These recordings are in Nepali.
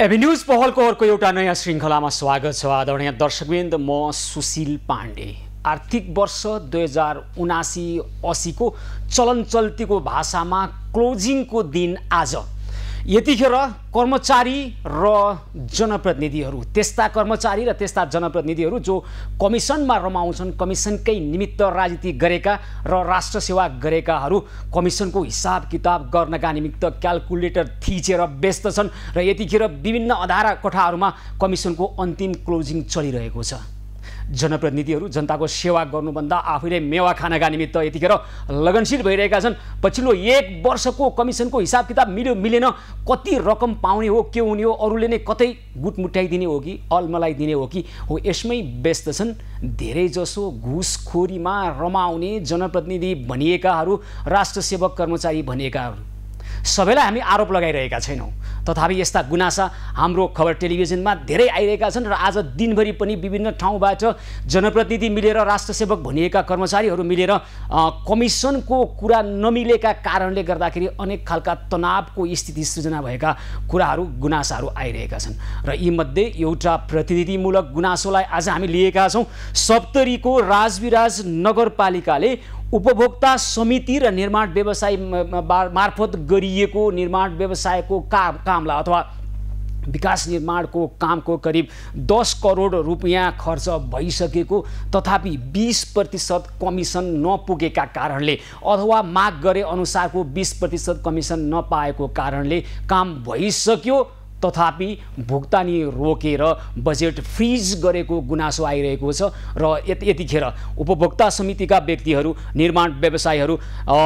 एभिन्यूज पहलको अर्को एउटा नयाँ श्रृङ्खलामा स्वागत छ। आदरणीय दर्शकवृन्द, म सुशील पाण्डे। आर्थिक वर्ष 2079-80 को चलन चल्तीको भाषामा क्लोजिङको दिन आज। यतिखेर कर्मचारी र जनप्रतिनिधिहरू, त्यस्ता कर्मचारी र त्यस्ता जनप्रतिनिधिहरू जो कमिसनमा रमाउँछन्, कमिसनकै निमित्त राजनीति गरेका र राष्ट्र सेवा गरेकाहरू कमिसनको हिसाब किताब गर्नका निमित्त क्याल्कुलेटर थिचेर व्यस्त छन् र यतिखेर विभिन्न अधारा कोठाहरूमा कमिसनको अन्तिम क्लोजिङ चलिरहेको छ। जनप्रतिनिधिहरू जनताको सेवा गर्नुभन्दा आफैले मेवा खानका निमित्त यतिखेर लगनशील भइरहेका छन्। पछिल्लो एक वर्षको कमिसनको हिसाब किताब मिल्यो मिलेन, कति रकम पाउने हो, के हुने हो, अरूले नै कतै गुट मुट्याइदिने हो कि अलमलाई दिने हो कि हो, यसमै व्यस्त छन्। धेरैजसो घुसखोरीमा रमाउने जनप्रतिनिधि भनिएकाहरू, राष्ट्र सेवक कर्मचारी भनिएकाहरू सबैलाई हामी आरोप लगाइरहेका छैनौँ, तथापि यस्ता गुनासा हाम्रो खबर टेलिभिजनमा धेरै आइरहेका छन् र आज दिनभरि पनि विभिन्न ठाउँबाट जनप्रतिनिधि मिलेर, राष्ट्र सेवक भनिएका कर्मचारीहरू मिलेर कमिसनको कुरा नमिलेका कारणले गर्दाखेरि अनेक खालका तनावको स्थिति सृजना भएका कुराहरू, गुनासाहरू आइरहेका छन् र यीमध्ये एउटा प्रतिनिधिमूलक गुनासोलाई आज हामी लिएका छौँ। सप्तरीको राजविराज नगरपालिकाले उपभोक्ता समिति र निर्माण व्यवसाय मार्फत गरिएको निर्माण व्यवसायको कामलाई अथवा विकास निर्माणको कामको करिब 10 करोड रुपियाँ खर्च भइसकेको, तथापि 20% कमिसन नपुगेका कारणले अथवा माग गरे अनुसारको 20% कमिसन नपाएको कारणले काम भइसक्यो तथापि भुक्तानी रोकेर बजेट फ्रिज गरेको गुनासो आइरहेको छ र यतिखेर उपभोक्ता समितिका व्यक्तिहरू, निर्माण व्यवसायीहरू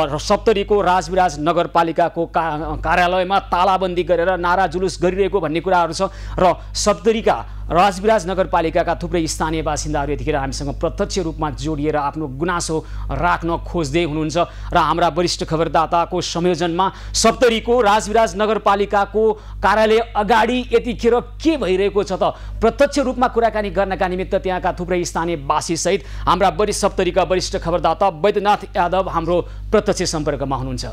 र सप्तरीको राजविराज नगरपालिकाको कार्यालयमा तालाबन्दी गरेर नारा जुलुस गरिरहेको भन्ने कुराहरू छ र सप्तरीका राजविराज नगरपालिकाका थुप्रै स्थानीय बासिन्दाहरू यतिखेर हामीसँग प्रत्यक्ष रूपमा जोडिएर आफ्नो गुनासो राख्न खोज्दै हुनुहुन्छ र हाम्रा वरिष्ठ खबरदाताको संयोजनमा सप्तरीको राजविराज नगरपालिकाको कार्यालय अगाडि यतिखेर के भइरहेको छ त प्रत्यक्ष रूपमा कुराकानी गर्नका निमित्त त्यहाँका थुप्रै स्थानीय बासीसहित हाम्रा सप्तरीका वरिष्ठ खबरदाता वैद्यनाथ यादव हाम्रो प्रत्यक्ष सम्पर्कमा हुनुहुन्छ।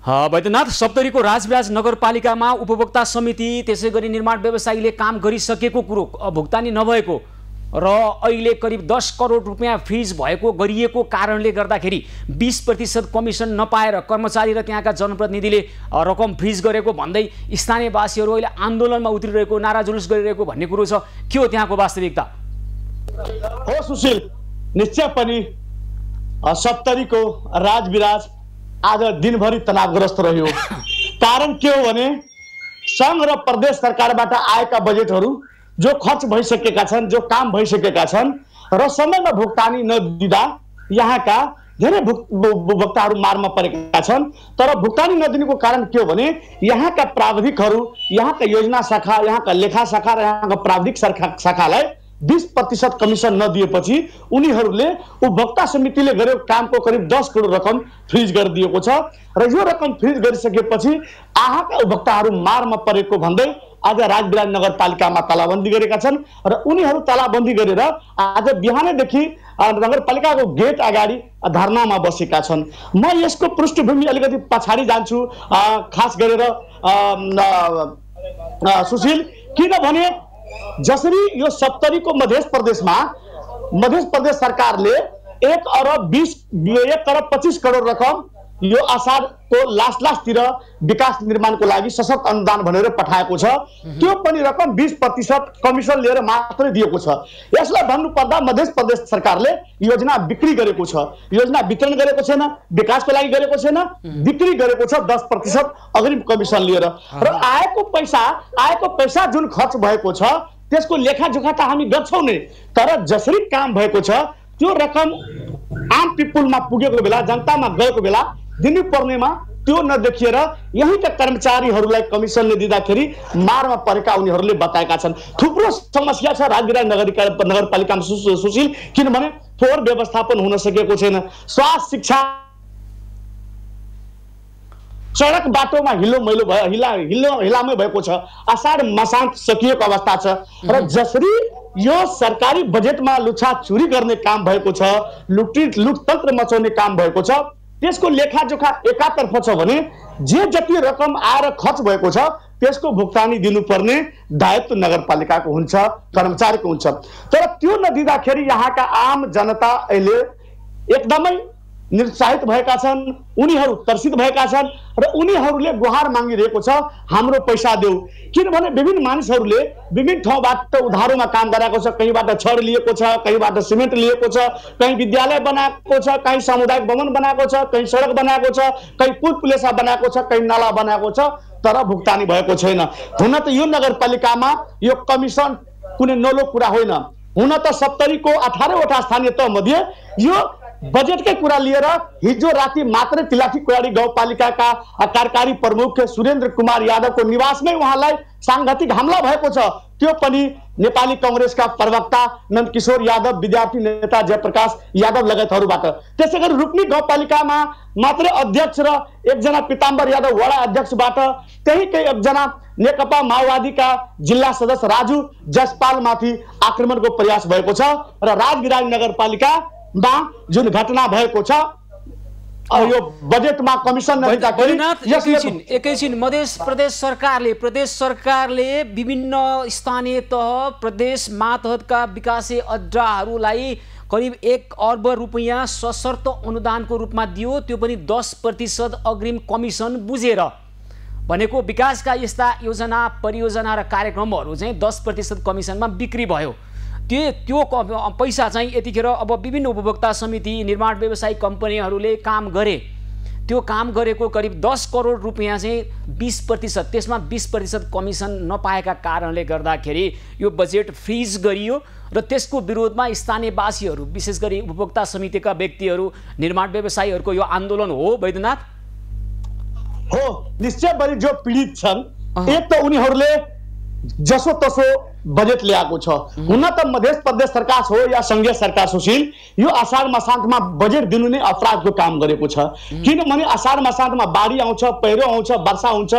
वैद्यनाथ, सप्तरीको राजविराज नगरपालिकामा उपभोक्ता समिति त्यसै गरी निर्माण व्यवसायीले काम गरिसकेको कुरो, भुक्तानी नभएको र अहिले करिब 10 करोड रुपियाँ फ्रिज भएको गरिएको कारणले गर्दाखेरि 20% कमिसन नपाएर कर्मचारी र त्यहाँका जनप्रतिनिधिले रकम फ्रिज गरेको भन्दै स्थानीयवासीहरू अहिले आन्दोलनमा उत्रिरहेको, नारा जुलुस गरिरहेको भन्ने कुरो छ। के हो त्यहाँको वास्तविकता? हो सुशील, निश्चय पनि सप्तरीको राजविराज आज दिनभरि तनावग्रस्त रह्यो। कारण के हो भने संघ र प्रदेश सरकारबाट आएका बजेटहरू जो खर्च भइसकेका छन्, जो काम भइसकेका छन् र समयमा भुक्तानी नदिँदा यहाँका धेरै उपभोक्ताहरू मारमा परेका छन्। तर भुक्तानी नदिनुको कारण के हो भने यहाँका प्राविधिकहरू, यहाँका योजना शाखा, यहाँका लेखा शाखा र यहाँका प्राविधिक शाखालाई 20% कमिसन नदिएपछि उनीहरूले उपभोक्ता समितिले गरेको कामको करिब 10 करोड रकम फ्रिज गरिदिएको छ र यो रकम फ्रिज गरिसकेपछि आहाका उपभोक्ताहरू मारमा परेको भन्दै आज राजविराज नगरपालिकामा तालाबन्दी गरेका छन् र उनीहरू तालाबन्दी गरेर आज बिहानैदेखि नगरपालिकाको गेट अगाडि धरनामा बसेका छन्। म यसको पृष्ठभूमि अलिकति पछाडि जान्छु, खास गरेर सुशील, किनभने जसरी यो सप्तरीको मध्य प्रदेश सरकारले 1 अरब 25 करोड रकम यो असारको लास्टतिर विकास निर्माणको लागि सशक्त अनुदान भनेर पठाएको छ, त्यो पनि रकम 20% कमिसन लिएर मात्रै दिएको छ। यसलाई भन्नुपर्दा मध्य प्रदेश सरकारले योजना बिक्री गरेको छ, योजना वितरण गरेको छैन, विकासको लागि गरेको छैन, बिक्री गरेको छ 10% अग्रिम कमिसन लिएर र आएको पैसा जुन खर्च भएको छ त्यसको लेखाजोखा त हामी गर्छौँ नै, तर जसरी काम भएको छ त्यो रकम आम पिपुलमा पुगेको बेला, जनतामा गएको बेला दिनुपर्नेमा त्यो नदेखिएर यहीँका कर्मचारीहरूलाई कमिसनले दिँदाखेरि मारमा परेका उनीहरूले बताएका छन्। थुप्रो समस्या छ राजविराज नगरपालिकामा सुशील, किनभने फोहोर व्यवस्थापन हुन सकेको छैन, स्वास्थ्य, शिक्षा, सडक बाटोमा हिलामै भएको छ, आषाढ मसान्त सकिएको अवस्था छ र जसरी यो सरकारी बजेटमा लुछाचुरी गर्ने काम भएको छ, लुटतन्त्र मचाउने काम भएको छ। त्यसको लेखाजोखा एकातर्फ छ भने जे जति रकम आएर खर्च भएको छ त्यसको भुक्तानी दिनुपर्ने दायित्व नगरपालिकाको हुन्छ, कर्मचारीको हुन्छ। तर त्यो नदिँदाखेरि यहाँका आम जनता अहिले एकदमै निरुत्साहित भएका छन्, उनीहरू तर्सित भएका छन् र उनीहरूले गुहार मागिरहेको छ हाम्रो पैसा देऊ। किनभने विभिन्न मानिसहरूले विभिन्न ठाउँबाट उधारोमा काम गराएको छ, कहीँबाट छड लिएको छ, कहीँबाट सिमेन्ट लिएको छ, कहीँ विद्यालय बनाएको छ, कहीँ सामुदायिक भवन बनाएको छ, कहीँ सडक बनाएको छ, कहीँ पुल पुलेसा बनाएको छ, कहीँ नाला बनाएको छ, तर भुक्तानी भएको छैन। हुन त यो नगरपालिकामा यो कमिसन कुनै नौलो कुरा होइन। हुन त 70 को 18वटा स्थानीय तह मध्ये यो बजेटकै कुरा लिएर हिजो राति मात्रै तिलाठीकोराडी गाउँपालिकाका कार्यकारी प्रमुख सुरेन्द्र कुमार यादवको निवासमै उहाँलाई सांघातिक हमला भएको छ। त्यो पनि नेपाली कांग्रेसका प्रवक्ता नन्दकिशोर यादव, विद्यार्थी नेता जयप्रकाश यादव लगायतहरूबाट। त्यसैगरी रुक्मी गाउँपालिकामा मात्रै अध्यक्ष र एकजना पिताम्बर यादव वडा अध्यक्षबाट, त्यहीकै एकजना नेकपा माओवादीका जिल्ला सदस्य राजु जसपालमाथि आक्रमणको प्रयास भएको छ र राजविराज नगरपालिकामा जुन घटना भएको छ यो बजेटमा कमिसन एकैछिन प्रदेश सरकारले विभिन्न स्थानीय तह प्रदेश मातहतका विकासे अड्डाहरूलाई करिब 1 अर्ब रुपैयाँ सशर्त अनुदानको रूपमा दियो, त्यो पनि 10% अग्रिम कमिसन बुझेर। भनेको विकासका यस्ता योजना परियोजना र कार्यक्रमहरू चाहिँ 10% कमिसनमा बिक्री भयो। त्यो पैसा चाहिँ यतिखेर अब विभिन्न उपभोक्ता समिति, निर्माण व्यवसायी कम्पनीहरूले काम गरे, त्यो काम गरेको करिब 10 करोड रुपैयाँ चाहिँ 20%, त्यसमा 20% कमिसन नपाएका कारणले गर्दाखेरि यो बजेट फ्रिज गरियो र त्यसको विरोधमा स्थानीयवासीहरू, विशेष गरी उपभोक्ता समितिका व्यक्तिहरू, निर्माण व्यवसायीहरूको यो आन्दोलन हो। वैद्यनाथ हो, निश्चय गरी जो पीडित छन्, एक त उनीहरूले जसो तसो बजेट ल्याएको छ। हुन त मध्य प्रदेश सरकार हो या संघीय सरकार सुशील, यो असार मसान्तमा बजेट दिनु नै अपराधको काम गरेको छ। किनभने असार मसान्तमा बाढी आउँछ, पहिरो आउँछ, वर्षा हुन्छ,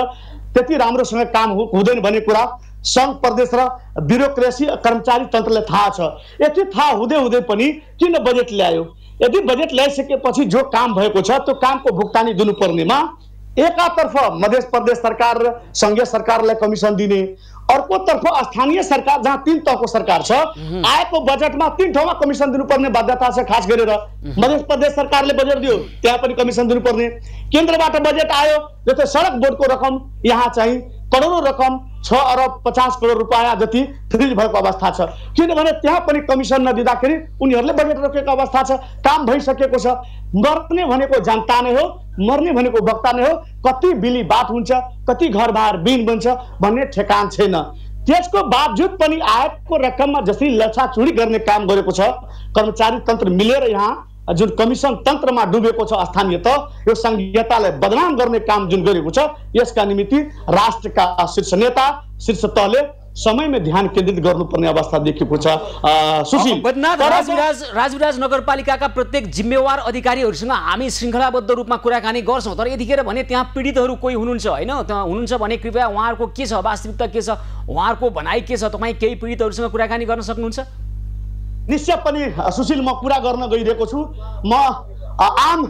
त्यति राम्रोसँग काम हुँदैन भन्ने कुरा संघ प्रदेश र ब्युरोक्रेसी कर्मचारी तन्त्रले थाहा छ। यति थाहा हुँदै पनि किन बजेट ल्यायो? यदि बजेट ल्याइसकेपछि जो काम भएको छ त्यो कामको भुक्तानी दिनुपर्नेमा एकातर्फ मध्य प्रदेश सरकार र संघीय सरकारलाई कमिसन दिने, अर्कोतर्फ स्थानीय सरकार जहाँ 3 तहको सरकार छ, आएको बजेटमा 3 ठाउँमा कमिसन दिनुपर्ने बाध्यता छ। खास गरेर मध्य प्रदेश सरकारले बजेट दियो, त्यहाँ पनि कमिसन दिनुपर्ने। केन्द्रबाट बजेट आयो, जस्तै सडक बोर्डको रकम यहाँ चाहिँ करोडौं रकम 6 अर्ब 50 करोड रुपैयाँ जति फ्रिज भएको अवस्था छ। किनभने त्यहाँ पनि कमिसन नदिँदाखेरि उनीहरूले बजेट रोकेको अवस्था छ। काम भइसकेको छ। मर्ने भनेको जनता नै हो, मर्ने भनेको वक्ता नै हो। कति बिली बात हुन्छ, कति घरबार बिन बन्छ भन्ने ठेकान छैन। त्यसको बावजुद पनि आएको रकममा जसरी लछाचुरी गर्ने काम गरेको छ, कर्मचारी तन्त्र मिलेर यहाँ जुन कमिसन तन्त्रमा डुबेको छ स्थानीय तह, यो संघीयतालाई बदनाम गर्ने काम जुन गरेको छ, यसका निमित्त राष्ट्रका शीर्ष नेता, शीर्ष तहले समयमा ध्यान केन्द्रित गर्नुपर्ने अवस्था देखिएको छ। सुशील, राजविराज नगरपालिकाका प्रत्येक जिम्मेवार अधिकारीहरूसँग हामी श्रृङ्खलाबद्ध रूपमा कुराकानी गर्छौँ, तर यतिखेर भने त्यहाँ पीडितहरू कोही हुनुहुन्छ होइन? हुनुहुन्छ भने कृपया उहाँहरूको के छ, वास्तविकता के छ, उहाँहरूको भनाइ के छ, तपाईँ केही पीडितहरूसँग कुराकानी गर्न सक्नुहुन्छ? निश्चय पनि सुशील, म कुरा गर्न गइरहेको छु। म आम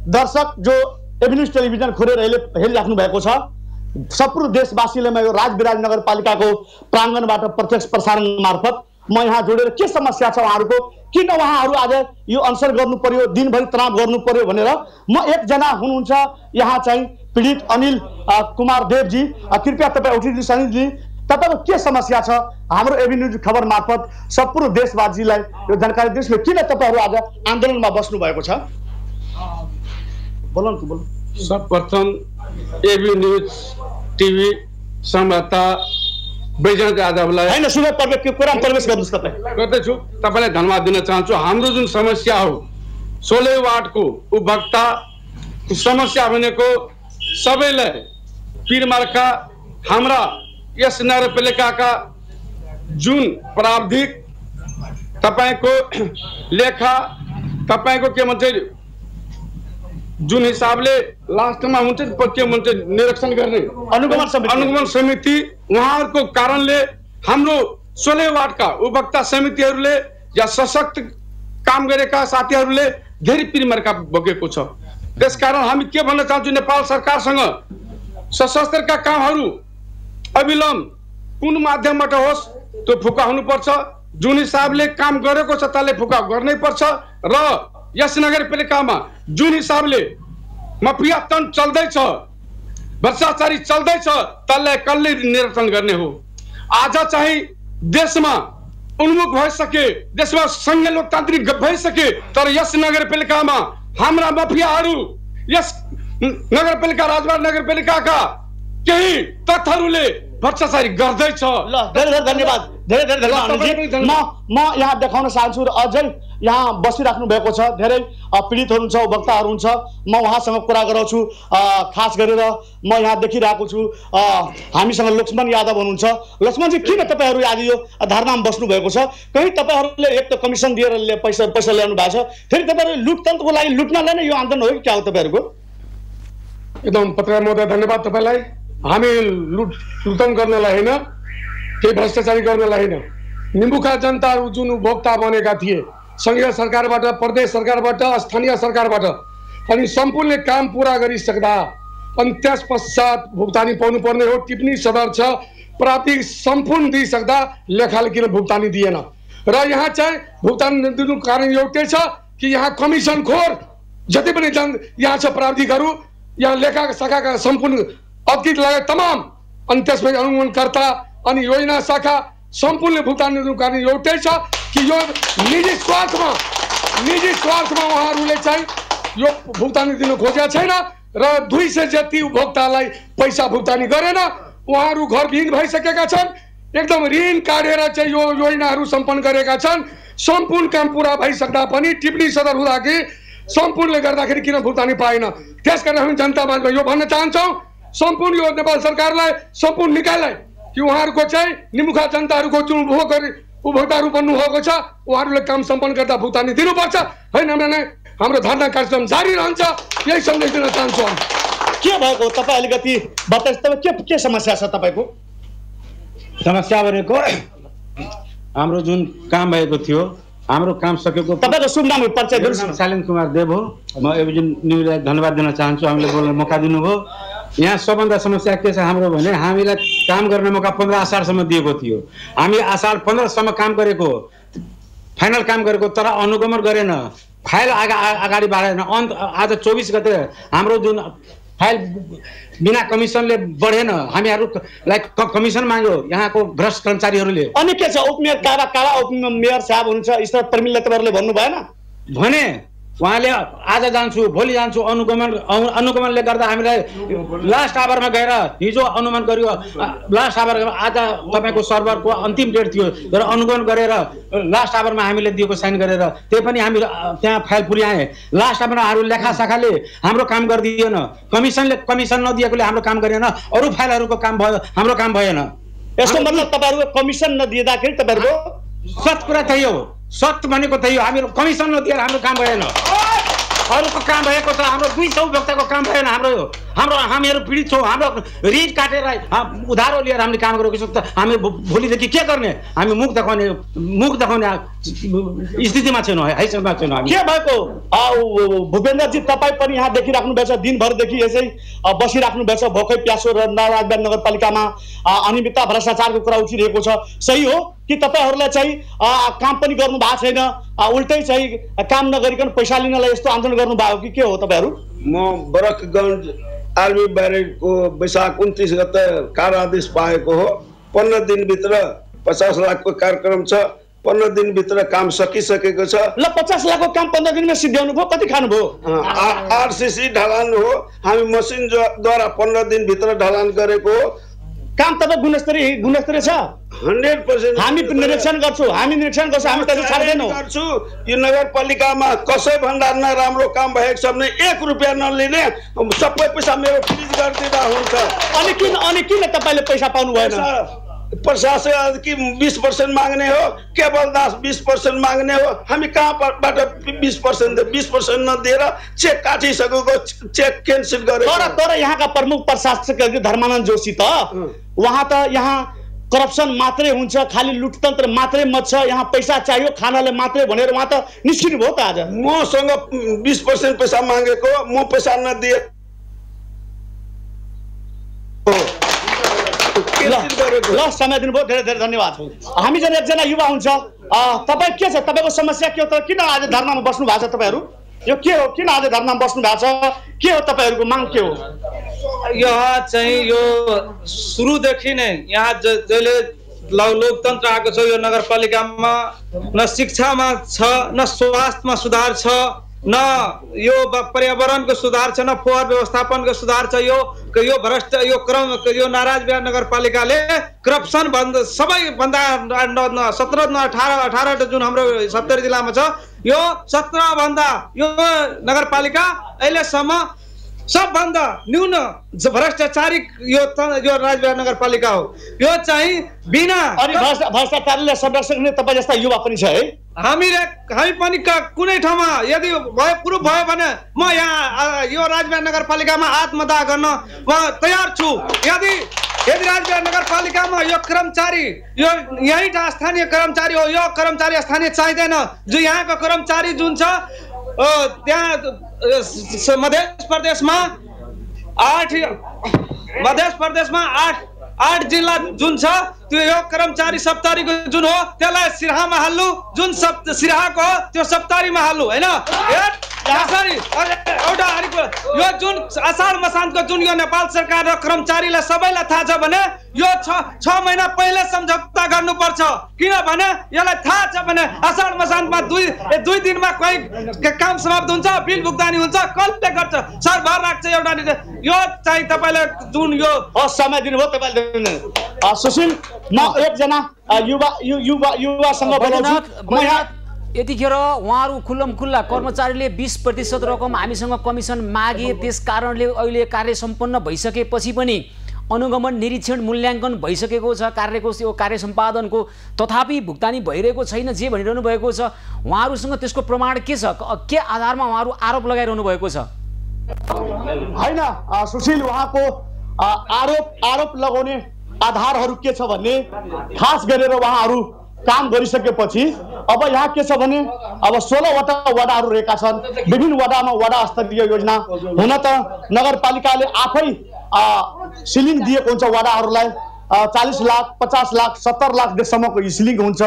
दर्शक जो एभिन्यूज टेलिभिजन खोलेर हेरिराख्नु भएको छ, सम्पूर्ण देशवासीले म यो राजविराज नगरपालिकाको प्राङ्गणबाट प्रत्यक्ष प्रसारण मार्फत म यहाँ जोडेर के समस्या छ उहाँहरूको, किन उहाँहरू आज यो अनसन गर्नु पर्यो, दिनभरि तनाव गर्नु पर्यो भनेर म एकजना हुनुहुन्छ यहाँ चाहिँ पीडित अनिल कुमार देवजी, कृपया तपाईँ उठिदिनु सनिजी, तपाईँको के समस्या छ हाम्रो एभिन्यूज खबर मार्फत सम्पूर्ण देशवासीलाई यो जानकारी दिनुहोस्। किन तपाईँहरू आज आन्दोलनमा बस्नु भएको छ? बोल्नु। सर्वप्रथम एभिन्यूज टिभी संवाददाता बैजनाथ यादवलाई हैन सुने पर्ने कुरा प्रवेश गर्नुस् तपाईँ। गर्दैछु, तपाईँलाई धन्यवाद दिन चाहन्छु। हाम्रो जुन समस्या हो 16 वार्डको उपभोक्ता समस्या भनेको सबैलाई पीरमार्का हाम्रा यस नगरपालिकाका जुन प्राविधिक तपाईँको लेखा, तपाईँको के भन्छ जुन हिसाबले लास्टमा हुन्छ के भन्छ निरीक्षण गर्ने अनुगमन समिति, उहाँहरूको कारणले हाम्रो 16 वार्डका उपभोक्ता समितिहरूले या सशक्त काम गरेका साथीहरूले धेरै पीरमर्का भोगेको छ। त्यसकारण हामी के भन्न चाहन्छौँ, नेपाल सरकारसँग सशस्त्रका कामहरू अविलम्ब कुन माध्यमबाट होस् त्यो फुका हुनुपर्छ। जुन हिसाबले काम गरेको छ त्यसले फुका गर्नै पर्छ र यस नगरपालिकामा जुन हिसाबले माफियातन चल्दैछ, भ्रष्टाचारी चल्दैछ त्यसलाई कसले नियन्त्रण गर्ने हो। आज चाहिँ देशमा उन्मुख भइसके, देशमा संघीय लोकतान्त्रिक भइसके, तर यस नगरपालिकामा हाम्रा माफियाहरू यस नगरपालिका राजमार्ग नगरपालिकाका केही तत्त्वहरूले भ्रष्टाचारी गर्दैछ। ल धेरै धेरै धन्यवाद, धेरै धेरै धन्यवाद। म यहाँ देखाउन चाहन्छु र अझै यहाँ बसिराख्नु भएको छ धेरै पीडितहरू हुन्छ, उपभोक्ताहरू हुन्छ। म उहाँसँग कुरा गराउँछु। खास गरेर म यहाँ देखिरहेको छु हामीसँग लक्ष्मण यादव हुनुहुन्छ। लक्ष्मणजी, किन तपाईँहरू आज यो धरनामा बस्नु भएको छ? कहीँ तपाईँहरूले एक त कमिसन दिएर पैसा ल्याउनु भएको छ, फेरि तपाईँहरू लुटतन्त्रको लागि लुट्नलाई नै यो आन्दोलन हो कि क्या हो तपाईँहरूको? एकदम पत्रकार महोदय, धन्यवाद तपाईँलाई। हामी लुटन गर्नलाई होइन, केही भ्रष्टाचारी गर्नलाई होइन। निम्बुका जनताहरू जुन उपभोक्ता बनेका थिए संघीय सरकारबाट, प्रदेश सरकारबाट, स्थानीय सरकारबाट, अनि सम्पूर्ण काम पुरा गरिसक्दा अनि त्यस पश्चात भुक्तानी पाउनु पर्ने हो। टिप्पणी सदर छ, प्राप्ति सम्पूर्ण दिइसक्दा लेखाले किन भुक्तानी दिएन? र यहाँ चाहिँ भुक्तानी दिनु कारण एउटै छ कि यहाँ कमिसन खोर जति पनि यहाँ छ प्राविधिकहरू, यहाँ लेखा शाखाका सम्पूर्ण अतिरिक्त लगायत तमाम, अनि त्यसपछि अनुगमनकर्ता अनि योजना शाखा सम्पूर्ण भुक्तानी दिनु कारण एउटै छ कि यो निजी स्वार्थमा उहाँहरूले चाहिँ यो भुक्तानी दिनु खोजेका छैन र 200 जति उपभोक्तालाई पैसा भुक्तानी गरेन। उहाँहरू घरविहीन भइसकेका छन्, एकदम ऋण काटेर चाहिँ यो योजनाहरू सम्पन्न गरेका छन्। सम्पूर्ण काम पुरा भइसक्दा पनि टिप्पणी सदर हुँदाखेरि सम्पूर्णले गर्दाखेरि किन भुक्तानी पाएन? त्यसकारण हामी जनतामा यो भन्न चाहन्छौँ सम्पूर्ण यो नेपाल सरकारलाई, सम्पूर्ण निकायलाई कि उहाँहरूको चाहिँ निमुखा जनताहरूको जुन उपभोक्ताहरू बन्नुभएको छ उहाँहरूले काम सम्पन्न गर्दा भुक्तानी दिनुपर्छ। होइन भने हाम्रो धरना कार्यक्रम जारी रहन्छ, यही सन्देश दिन चाहन्छु। के भएको तपाईँ अलिकति बताइस्, तपाईँ के समस्या छ तपाईँको? समस्या भनेको हाम्रो जुन काम भएको थियो, हाम्रो काम सकेको। तपाईँको शुभ नाम परिचय दिनुहोस्। शालिन कुमार देव हो। म एभिजन न्युजलाई धन्यवाद दिन चाहन्छु, हामीले बोल्ने मौका दिनुभयो। यहाँ सबभन्दा समस्या के छ हाम्रो भने हामीलाई काम गर्ने मौका 15 असारसम्म दिएको थियो। हामी असार 15सम्म काम गरेको, फाइनल काम गरेको, तर अनुगमन गरेन, फाइल अगाडि बढाएन। आज 24 गते हाम्रो जुन फाइल बिना कमिसनले बढेन, हामीहरूलाई कमिसन माग्यो यहाँको भ्रष्ट कर्मचारीहरूले। अनि के छ, उपमेयर काला उपमेयर साहब हुनुहुन्छ ईश्वर प्रमिलले तपाईँहरूले भन्नु भएन भने? उहाँले आज जान्छु भोलि जान्छु, अनुगमनले गर्दा हामीलाई लास्ट आवरमा गएर हिजो अनुगमन गरियो। लास्ट आवर आज तपाईँको सर्भरको अन्तिम डेट थियो, तर अनुगमन गरेर लास्ट आवरमा हामीले दिएको साइन गरेर त्यही पनि हामी त्यहाँ फाइल पुर्याएँ। लास्ट आवरमा लेखा शाखाले हाम्रो काम गरिदिएन, कमिसन नदिएकोले हाम्रो काम गरेन, अरू फाइलहरूको काम भयो, हाम्रो काम भएन। यसको मतलब तपाईँहरूको कमिसन नदिँदाखेरि तपाईँहरूको सत कुरा त्यही हो, सत भनेको त्यही हो। हामीहरू कमिसन नदिएर हाम्रो काम भएन, अरूको काम भएको छ, हाम्रो 200 उपभोक्ताको काम भएन। हामीहरू पीडित छौँ, हाम्रो ऋण काटेर उधारो लिएर हामीले काम गरेको छौँ। त हामी भोलिदेखि के गर्ने? हामी मुख देखाउने स्थितिमा छैनौँ, हैसियतमा छैनौँ। के भएको भूपेन्द्रजी, तपाईँ पनि यहाँ देखिराख्नु भएको छ, दिनभरदेखि यसै बसिराख्नु भएको छ, भोकै प्यासो र राजबाग नगरपालिकामा अनियमितता भ्रष्टाचारको कुरा उठिरहेको छ। सही हो कि तपाईँहरूलाई चाहिँ काम पनि गर्नु भएको छैन, उल्टै चाहिँ काम नगरिकन पैसा लिनलाई यस्तो आन्दोलन गर्नु भएको कि के हो तपाईँहरू? म बरकगञ्ज आर्मी ब्यारेकको वैशाख 29 गते कारादेश पाएको हो। 15 दिनभित्र 50 लाखको कार्यक्रम छ, 15 दिनभित्र काम सकिसकेको छ। ल 50 लाखको काम 15 दिनमा सिद्ध्याउनु भयो, कति खानुभयो? आरसीसी ढलान हो, हामी मसिनद्वारा 15 दिनभित्र ढलान गरेको हो। काम तपाईँ गुणस्तरीय छ? 100% हामी निरीक्षण गर्छौँ, हामी त छाड्दैनौँ। यो नगरपालिकामा कसै भण्डारमा राम्रो काम भएको छ भने 1 रुपियाँ नलिने, सबै पैसा मेरो फ्रिज गरिदिँदा हुन्छ। अनि किन तपाईँले पैसा पाउनु भएन? प्रशासन कि 20% माग्ने हो, केवल दास 20% माग्ने हो। हामी कहाँबाट 20% नदिएर चेक काटिसकेको, चेक क्यान्सल गरेको। तर यहाँका प्रमुख प्रशासक धर्मानन्द जोशी त उहाँ त यहाँ करप्सन मात्रै हुन्छ, खालि लुटतन्त्र मात्रै मच्छ, यहाँ पैसा चाहियो खानाले मात्रै भनेर उहाँ त निश्चित भयो त आज। मसँग 20% पैसा मागेको, म पैसा नदिए ल समय दिनुभयो, धेरै धेरै धन्यवाद। हामी जन एकजना युवा हुन्छ, तपाईँ के छ, तपाईँको समस्या के हो त? किन आज धर्नामा बस्नु भएको छ तपाईँहरू? यो के हो, किन आज धर्नामा बस्नु भएको छ? के हो तपाईँहरूको माग के हो? यहाँ चाहिँ यो सुरुदेखि नै यहाँ जहिले लोकतन्त्र आएको छ यो नगरपालिकामा, न शिक्षामा छ, न स्वास्थ्यमा सुधार छ, न यो पर्यावरणको सुधार छ, न फोहोर व्यवस्थापनको सुधार छ। यो भ्रष्ट यो नाराज बिहार नगरपालिकाले करप्सन सबैभन्दा 17-18 जुन हाम्रो सप्तरी जिल्लामा छ, यो 17 भन्दा यो नगरपालिका अहिलेसम्म सबभन्दा न्यून भ्रष्टाचारी यो राजबिहार नगरपालिका हो। यो चाहिँ बिना भ्रष्टाचारीले संरक्षण गर्ने तपाईँ जस्ता युवा पनि छ है। हामी पनि कुनै ठाउँमा यदि प्रुफ भयो भने म यहाँ यो राजबिहार नगरपालिकामा आत्मदाह गर्न म तयार छु। यदि राजबिहार नगरपालिकामा यो कर्मचारी यो यही स्थानीय कर्मचारी हो, यो कर्मचारी स्थानीय चाहिँदैन। जो यहाँको कर्मचारी जुन छ त्यहाँ मध्य प्रदेशमा 8 जिल्ला जुन छ त्यो यो कर्मचारी सप्तरीको जुन हो त्यसलाई सिराहामा हाल्नु, जुन सिराहाको हो त्यो सप्तरीमा हाल्नु हैन। एउटा यो जुन असार मसान्तको जुन यो नेपाल सरकार र कर्मचारीलाई सबैलाई थाहा छ भने यो 6 महिना पहिले सम्झौता गर्नुपर्छ। किनभने यसलाई थाहा छ भने असार मसान्तमा दुई दिनमा कोही काम समाप्त हुन्छ, बिल भुक्तानी हुन्छ, कसले गर्छ? सरभर राख्छ एउटा। यो चाहिँ तपाईँले जुन यो समय दिनुभयो तपाईँले। सुशील, म एकजना युवासँग यतिखेर उहाँहरू खुल्लमखुल्ला कर्मचारीले 20% रकम हामीसँग कमिसन मागे, त्यस कारणले अहिले कार्य सम्पन्न भइसकेपछि पनि अनुगमन निरीक्षण मूल्याङ्कन भइसकेको छ कार्यको यो कार्य सम्पादनको, तथापि भुक्तानी भइरहेको छैन जे भनिरहनु भएको छ। उहाँहरूसँग त्यसको प्रमाण के छ? के आधारमा उहाँहरू आरोप लगाइरहनु भएको छ? होइन सुशील, उहाँको आरोप लगाउने आधारहरू के छ भने खास गरेर उहाँहरू काम गरिसकेपछि अब यहाँ के छ भने अब 16वटा वडाहरू रहेका छन्। विभिन्न वडामा वडा स्तरीय योजना हुन त नगरपालिकाले आफै सिलिङ दिएको हुन्छ वडाहरूलाई। 40 लाख, 50 लाख, 70 लाखसम्मको सिलिङ हुन्छ।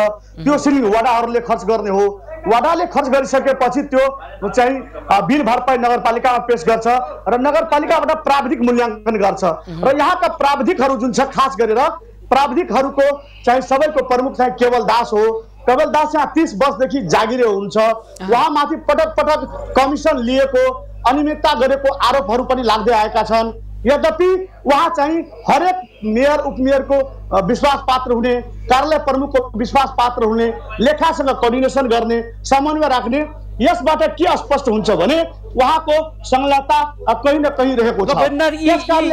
त्यो सिलिङ वडाहरूले खर्च गर्ने हो। वडाले खर्च गरिसकेपछि त्यो चाहिँ बिल भरपाई नगरपालिकामा पेश गर्छ र नगरपालिकाबाट प्राविधिक मूल्याङ्कन गर्छ। र यहाँका प्राविधिकहरू जुन छ, खास गरेर प्राविधिकहरूको चाहिँ सबैको प्रमुख चाहिँ केवल दास हो। केवल दास यहाँ 30 वर्षदेखि जागिरे हुन्छ। उहाँमाथि पटक पटक कमिसन लिएको, अनियमितता गरेको आरोपहरू पनि लाग्दै आएका छन्। यद्यपि उहाँ चाहिँ हरेक मेयर उपमेयरको विश्वास पात्र हुने, कार्यालय प्रमुखको विश्वास पात्र हुने, लेखासँग कोर्डिनेसन गर्ने, समन्वय राख्ने, यसबाट के स्पष्ट हुन्छ भने उहाँको संलग्नता कहीँ न कहीँ रहेको छ।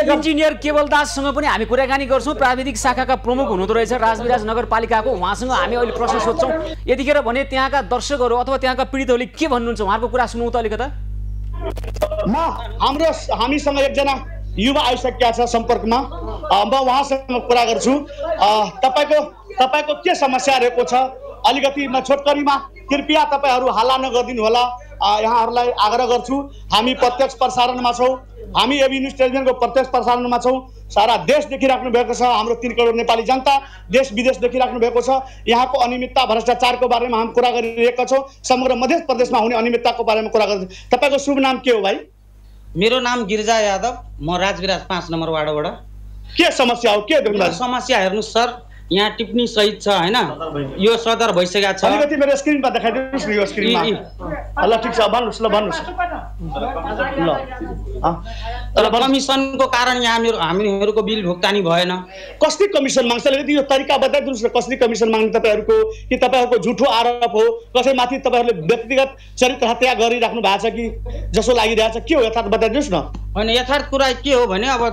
इन्जिनियर केवल दाससँग पनि हामी कुराकानी गर्छौँ। प्राविधिक शाखाका प्रमुख हुनुहुँदो रहेछ राजविराज नगरपालिकाको। उहाँसँग हामी अहिले प्रश्न सोध्छौँ। यतिखेर भने त्यहाँका दर्शकहरू अथवा त्यहाँका पीडितहरूले के भन्नुहुन्छ उहाँको कुरा सुनौँ त अलिकता। हामीसँग एकजना युवा आइसकेका छ सम्पर्कमा, म उहाँसँग कुरा गर्छु। तपाईँको के समस्या रहेको छ? अलिकति म छोटकरीमा कृपया तपाईँहरू हल्ला नगरिदिनु होला, यहाँहरूलाई आग्रह गर्छु। हामी प्रत्यक्ष प्रसारणमा छौँ, हामी एबी न्युज टेलिभिजनको प्रत्यक्ष प्रसारणमा छौँ। सारा देश देखिराख्नु भएको छ, हाम्रो 3 करोड नेपाली जनता देश विदेश देखिराख्नु भएको छ। यहाँको अनियमितता भ्रष्टाचारको बारेमा हामी कुरा गरिरहेका छौँ। समग्र मध्य प्रदेशमा हुने अनियमितताको बारेमा कुरा गर्छौँ। तपाईँको शुभ नाम के हो भाइ? मेरो नाम गिरिजा यादव, म राजविराज 5 नम्बर वार्डबाट। के समस्या हो? के समस्या हेर्नुहोस् सर, यहाँ टिप्पणी सहित छ हैन, यो सदर भइसकेको छ। अलिकति मेरो स्क्रिनमा देखाइदिनुस् न, यो स्क्रिनमा। ल ठीक छ, भन्नुस् ल। तर कमिसनको कारण यहाँ हामीहरूको बिल भुक्तानी भएन। कसले कमिसन माग्छ? अलिकति यो तरिका बताइदिनुस् न, कसले कमिसन माग्ने तपाईँहरूको? कि तपाईँहरूको झुठो आरोप हो? कसैमाथि तपाईँहरूले व्यक्तिगत चरित्र हत्या गरिराख्नु भएको छ कि जसो लागिरहेछ? के हो यथार्थ बताइदिनुस् न। होइन, यथार्थ कुरा के हो भने अब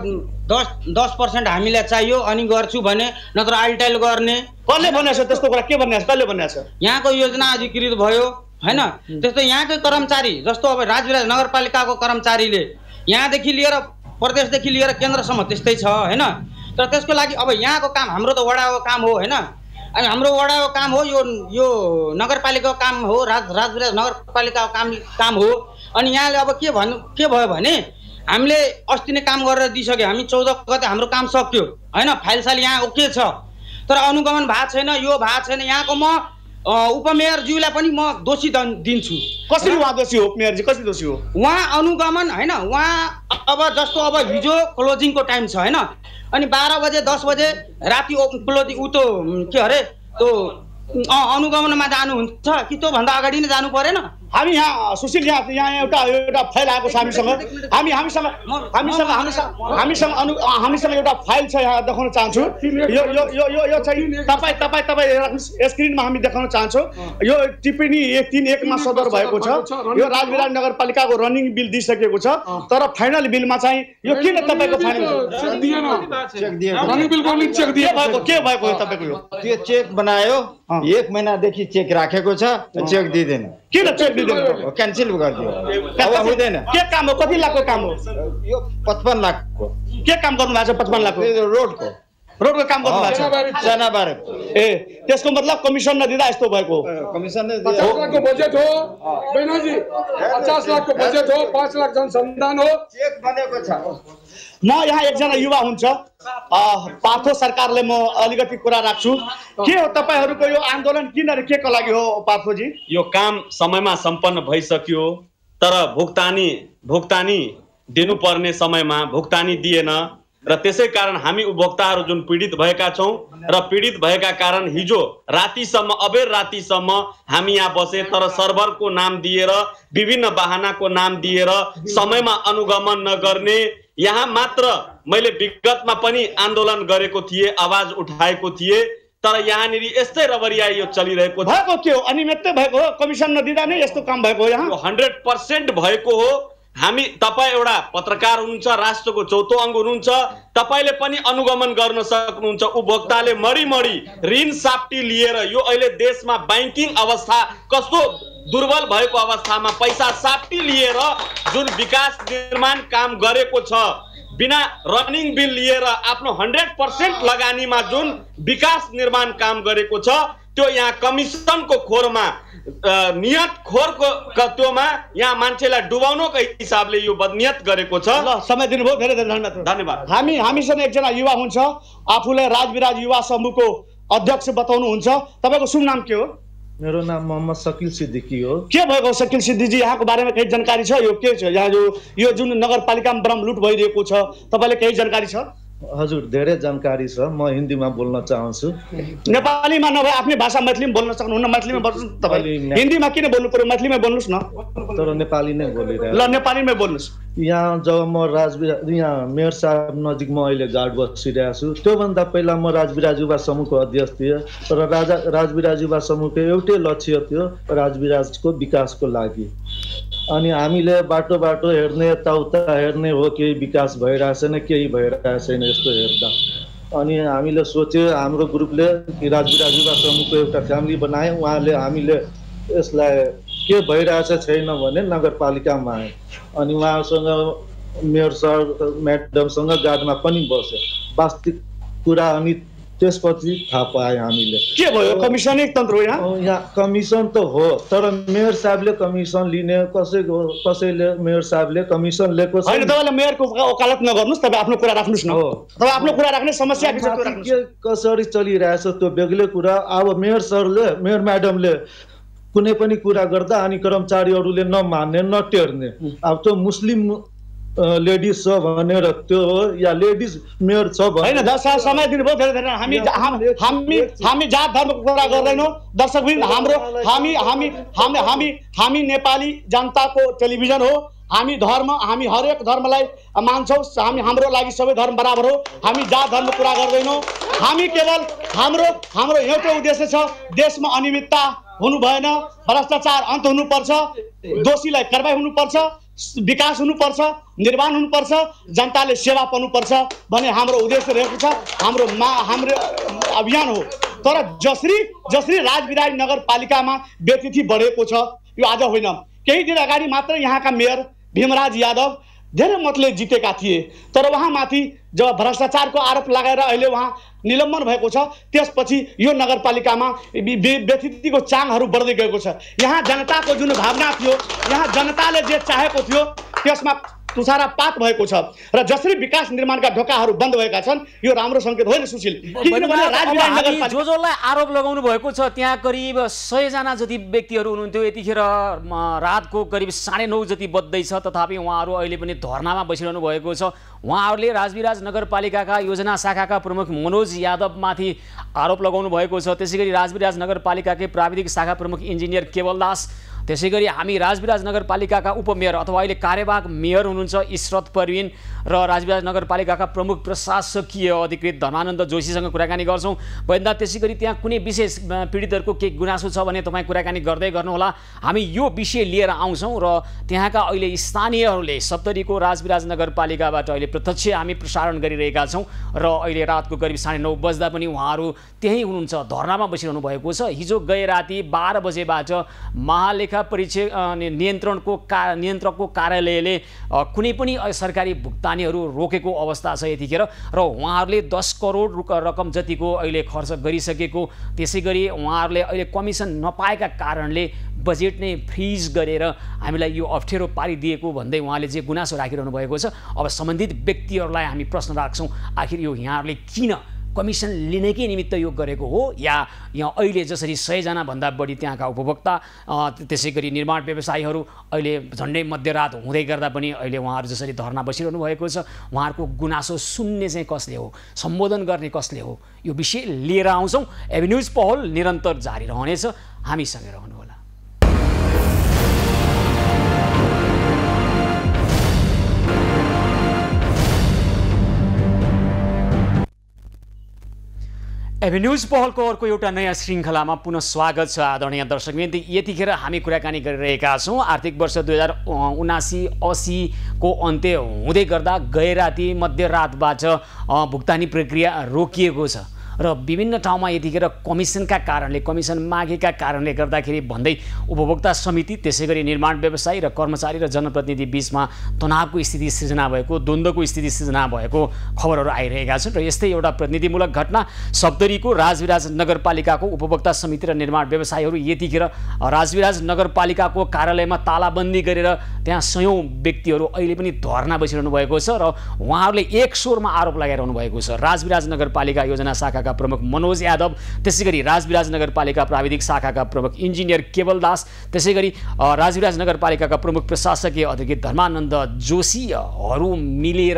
10% हामीलाई चाहियो अनि गर्छु भने, नत्र आइलटाइल गर्ने। कसले भनेको छ त्यस्तो कुरा? के भनेको छ? कसले भनेको छ? यहाँको योजना अधिकृत भयो हैन। त्यस्तो यहाँकै कर्मचारी जस्तो अब राजविराज नगरपालिकाको कर्मचारीले यहाँदेखि लिएर प्रदेशदेखि लिएर केन्द्रसम्म त्यस्तै छ हैन। तर त्यसको लागि अब यहाँको काम हाम्रो त वडाको काम हो हैन, अनि हाम्रो वडाको काम हो, यो नगरपालिकाको काम हो, राजविराज नगरपालिकाको काम हो। अनि यहाँले अब के भयो भने हामीले अस्ति नै काम गरेर दिइसक्यो, हामी 14 गते हाम्रो काम सक्यो हैन, फाइल साल यहाँ ओके छ, तर अनुगमन भएको छैन, यो भएको छैन। यहाँको म उपमेयरज्यूलाई पनि म दोषी दिन्छु। कसरी उहाँ दोषी हो? उपमेयरजी कसरी दोषी हो? उहाँ अनुगमन हैन, उहाँ अब जस्तो अब हिजो क्लोजिङको टाइम छ हैन, अनि 12 बजे 10 बजे राति क्लोजिङ उतो के अरे त्यो अनुगमनमा जानुहुन्छ कि त्योभन्दा अगाडि नै जानु परेन? हामी यहाँ सुशील यहाँ एउटा फाइल आएको छ हामीसँग एउटा फाइल छ, यहाँ देखाउन चाहन्छु। यो चाहिँ तपाईँ स्क्रिनमा हामी देखाउन चाहन्छौँ। यो टिप्पणी 131 मा सदर भएको छ। यो राजविराज नगरपालिकाको रनिङ बिल दिइसकेको छ, तर फाइनल बिलमा चाहिँ यो किन तपाईँको फाइनल के भएको हो? तपाईँको यो चेक बनायो 1 महिनादेखि चेक राखेको छ, चेक दिँदैन। किन चेक दिँदैन? क्यान्सल गरिदियो, अब हुँदैन। के काम हो? कति लाखको काम हो? यो 55 लाखको। के काम गर्नु भएको छ? 55 लाखको रोडको काम गर्नु भएको छ। चनाबार ए, त्यसको मतलब कमिसन नदिँदा यस्तो भएको हो? कमिसन 50 लाख को बजेट हो बैनाजी, 50 लाख को बजेट हो, 5 लाख जनसंधान हो, चेक बनेको छ। म यहाँ एकजना युवा हुन्छ, पार्थो सरकारले म अलिकति कुरा राख्छु। के हो तपाईहरूको यो आन्दोलन किन र के को लागि हो पार्थोजी? यो काम समयमा सम्पन्न भइसक्यो, तर भुक्तानी दिनुपर्ने समयमा भुक्तानी दिएन, र त्यसै कारण हामी उपभोक्ताहरू जुन पीडित भएका छौं, र पीडित भएका कारण हिजो रातिसम्म अबेर रातिसम्म हामी यहाँ बसे, तर सर्भरको नाम दिएर विभिन्न बहानाको नाम दिएर समयमा अनुगमन नगर्ने। यहाँ मात्र मैले विगतमा पनि आन्दोलन गरेको थिएँ, आवाज उठाएको थिएँ, तर यहाँनिर यस्तै रबरियाई यो चलिरहेको भएको के हो? अनियमितै भएको हो? कमिसन नदिँदा नै यस्तो काम भएको हो? यहाँ 100% भएको हो। हामी तपाईँ एउटा पत्रकार हुनुहुन्छ, राष्ट्रको चौथो अङ्ग हुनुहुन्छ, तपाईँले पनि अनुगमन गर्न सक्नुहुन्छ। उपभोक्ताले मरी ऋण साप्टी लिएर यो अहिले देशमा बैंकिङ अवस्था कस्तो दुर्बल भएको अवस्थामा पैसा साप्टी लिएर जुन विकास निर्माण काम गरेको छ, बिना रनिङ बिल लिएर आफ्नो 100% लगानीमा जुन विकास निर्माण काम गरेको छ, त्यो यहाँ कमिसनको खोरमा नियत खोरको कत्वमा यहाँ मान्छेलाई डुबाउनको हिसाबले यो बदनियत गरेको छ। ल, समय दिनुभयो, धेरै धन्यवाद। हामीसँग एकजना युवा हुन्छ, आफूलाई राजविराज युवा समूहको अध्यक्ष बताउनुहुन्छ। तपाईँको शुभ नाम के हो? मेरो नाम मोहम्मद शकील सिद्दिकी हो। के भएको शकील सिद्दिकी? यहाँको बारेमा केही जानकारी छ? यो के छ यहाँ यो जुन नगरपालिकामा बम लुट भइरहेको छ, तपाईँले केही जानकारी छ? हजुर, धेरै जानकारी छ। म हिन्दीमा बोल्न चाहन्छु। नेपालीमा नभए आफ्नै भाषा मैथिलीमा बोल्न सक्नुहुन्न? मैथिलीमा बोल्नुहोस् तपाईँ। हिन्दीमा किन बोल्नु पर्यो? मैथिलीमा बोल्नुहोस् न। तर नेपाली नै बोलिरहेको। ल, नेपालीमै बोल्नुहोस्। यहाँ जब म राजविराज यहाँ मेयर साहब नजिक म अहिले गार्ड बसिरहेको छु, त्योभन्दा पहिला म राजविराज युवा समूहको अध्यक्ष थिएँ। तर राजविराज युवा समूहको एउटै लक्ष्य थियो, राजविराजको विकासको लागि। अनि हामीले बाटो हेर्ने, यताउता हेर्ने हो, केही विकास भइरहेको छैन, केही भइरहेको छैन यस्तो हेर्दा। अनि हामीले सोच्यो, हाम्रो ग्रुपले राजविराज युवा समूहको एउटा फ्यामिली बनाए। उहाँले हामीले यसलाई के भइरहेछ छैन भने नगरपालिकामा आए, अनि उहाँसँग मेयर सर म्याडमसँग गाडमा पनि बस्यो, वास्तविक कुरा। अनि त्यसपछि थाहा पाए हामीले के भयो। कमिसन एक तन्त्र हो यहाँ कमिसन त हो, तर मेयर साहबले कमिसन लिने कसैले मेयर साहबले कमिसन लिएको छैन। तपाईँले मेयरको वकालत नगर्नुहोस्, तपाईँ आफ्नो कुरा राख्नुहोस् न। तपाईँ आफ्नो कुरा राख्ने समस्या के कसरी चलिरहेछ त्यो बेग्लै कुरा। अब मेयर सरले, मेयर म्याडमले कुनै पनि कुरा गर्दा अनि कर्मचारीहरूले नमान्ने, नटेर्ने। अब त्यो मुस्लिम लेडिज छ भनेर त्यो हो, या लेडिज मेयर छ होइन? समय दिनुभयो, धेरै हामी जात धर्मको कुरा गर्दैनौँ। दर्शकवृन्द, हामी नेपाली जनताको टेलिभिजन हो। हामी हरेक धर्मलाई मान्छौँ। हाम्रो लागि सबै धर्म बराबर हो। हामी जात धर्मको कुरा गर्दैनौँ। हामी केवल हाम्रो एउटै उद्देश्य छ, देशमा अनियमितता हुनु भएन, भ्रष्टाचार अन्त हुनुपर्छ, दोषीलाई कारबाही हुनुपर्छ, विकास हुनुपर्छ, निर्माण हुनुपर्छ, जनताले सेवा पाउनुपर्छ भन्ने हाम्रो उद्देश्य रहेको छ, हाम्रो अभियान हो। तर जसरी राजविराज नगरपालिकामा व्यतिथि बढेको छ, यो आज होइन। केही दिन अगाडि मात्र यहाँका मेयर भीमराज यादव धेरै मतले जितेका थिए। तर उहाँमाथि जब भ्रष्टाचारको आरोप लगाएर अहिले उहाँ निलम्बन भएको छ, त्यसपछि यो नगरपालिकामा व्यथितिको चाङहरू बढ्दै गएको छ। यहाँ जनताको जुन भावना थियो, यहाँ जनताले जे चाहेको थियो त्यसमा तुषारपात भएको छ र जसरी विकास निर्माणका ढोकाहरू बन्द भएका छन् यो राम्रो सङ्केत होइन सुशील। जसलाई आरोप लगाउनु भएको छ त्यहाँ करिब 100 जना जति व्यक्तिहरू हुनुहुन्थ्यो। यतिखेर रातको करिब 9:30 जति बज्दैछ, तथापि उहाँहरू अहिले पनि धरनामा बसिरहनु भएको छ। उहाँहरूले राजविराज नगरपालिकाका योजना शाखाका प्रमुख मनोज यादवमाथि आरोप लगाउनु भएको छ। त्यसैगरी राजविराज नगरपालिकाकै प्राविधिक शाखा प्रमुख इन्जिनियर केवल दास, त्यसैगरी हामी राजविराज नगरपालिकाका उपमेयर अथवा अहिले कार्यवाहक मेयर हुनुहुन्छ इशरत परविन र राजविराज नगरपालिकाका प्रमुख प्रशासकीय अधिकृत धर्मानन्द जोशीसँग कुराकानी गर्छौँ। वैद्यनाथ, त्यसैगरी त्यहाँ कुनै विशेष पीडितहरूको केही गुनासो छ भने तपाईँ कुराकानी गर्दै गर्नुहोला। हामी यो विषय लिएर आउँछौँ र त्यहाँका अहिले स्थानीयहरूले सप्तरीको राजविराज नगरपालिकाबाट अहिले प्रत्यक्ष हामी प्रसारण गरिरहेका छौँ र अहिले रातको करिब 9:30 बज्दा पनि उहाँहरू त्यहीँ हुनुहुन्छ, धरनामा बसिरहनु भएको छ। हिजो गए राति 12 बजेबाट महालेखा परीक्षक नियन्त्रकको कार्यालयले कुनै पनि सरकारी भुक्तानीहरू रोकेको अवस्था छ यतिखेर र उहाँहरूले 10 करोड रकम जतिको अहिले खर्च गरिसकेको, त्यसैगरी उहाँहरूले अहिले कमिसन नपाएका कारणले बजेट नै फ्रिज गरेर हामीलाई यो अप्ठ्यारो पारिदिएको भन्दै उहाँले जे गुनासो राखिरहनु भएको छ। अब सम्बन्धित व्यक्तिहरूलाई हामी प्रश्न राख्छौँ, आखिर यो यहाँहरूले किन कमिसन लिनकै निमित्त यो गरेको हो, या यहाँ अहिले जसरी 100 जना भन्दा बढी त्यहाँका उपभोक्ता त्यसैगरी निर्माण व्यवसायीहरू अहिले झन्डै मध्यरात हुँदै गर्दा पनि अहिले उहाँहरू जसरी धरना बसिरहनु भएको छ, उहाँहरूको गुनासो सुन्ने चाहिँ कसले हो, सम्बोधन गर्ने कसले हो, यो विषय लिएर आउँछौँ। एभिन्यूज पहल निरन्तर जारी रहनेछ, हामीसँगै रहनुहोला। एभिन्यूज पहलको अर्को एउटा नयाँ श्रृङ्खलामा पुनः स्वागत छ आदरणीय दर्शकवृन्द। यतिखेर हामी कुराकानी गरिरहेका छौँ आर्थिक वर्ष 2079-80 को अन्त्य हुँदै गर्दा गए राति मध्यरातबाट भुक्तानी प्रक्रिया रोकिएको छ र विभिन्न ठाउँमा यतिखेर कमिसनका कारणले, कमिसन मागेका कारणले गर्दाखेरि भन्दै उपभोक्ता समिति त्यसैगरी निर्माण व्यवसायी र कर्मचारी र जनप्रतिनिधि बीचमा तनावको स्थिति सृजना भएको, द्वन्द्वको स्थिति सृजना भएको खबरहरू आइरहेका छन्। र यस्तै एउटा प्रतिनिधिमूलक घटना सप्तरीको राजविराज नगरपालिकाको उपभोक्ता समिति र निर्माण व्यवसायीहरू यतिखेर राजविराज नगरपालिकाको कार्यालयमा तालाबन्दी गरेर त्यहाँ 100 व्यक्तिहरू अहिले पनि धरना बसिरहनु भएको छ र उहाँहरूले एक स्वरमा आरोप लगाइरहनु भएको छ। राजविराज नगरपालिका योजना शाखाका प्रमुख मनोज यादव, त्यसैगरी राजविराज नगरपालिका प्राविधिक शाखाका प्रमुख इन्जिनियर केवल दास, त्यसैगरी राजविराज नगरपालिकाका प्रमुख प्रशासकीय अधिकृत धर्मानन्द जोशीहरू मिलेर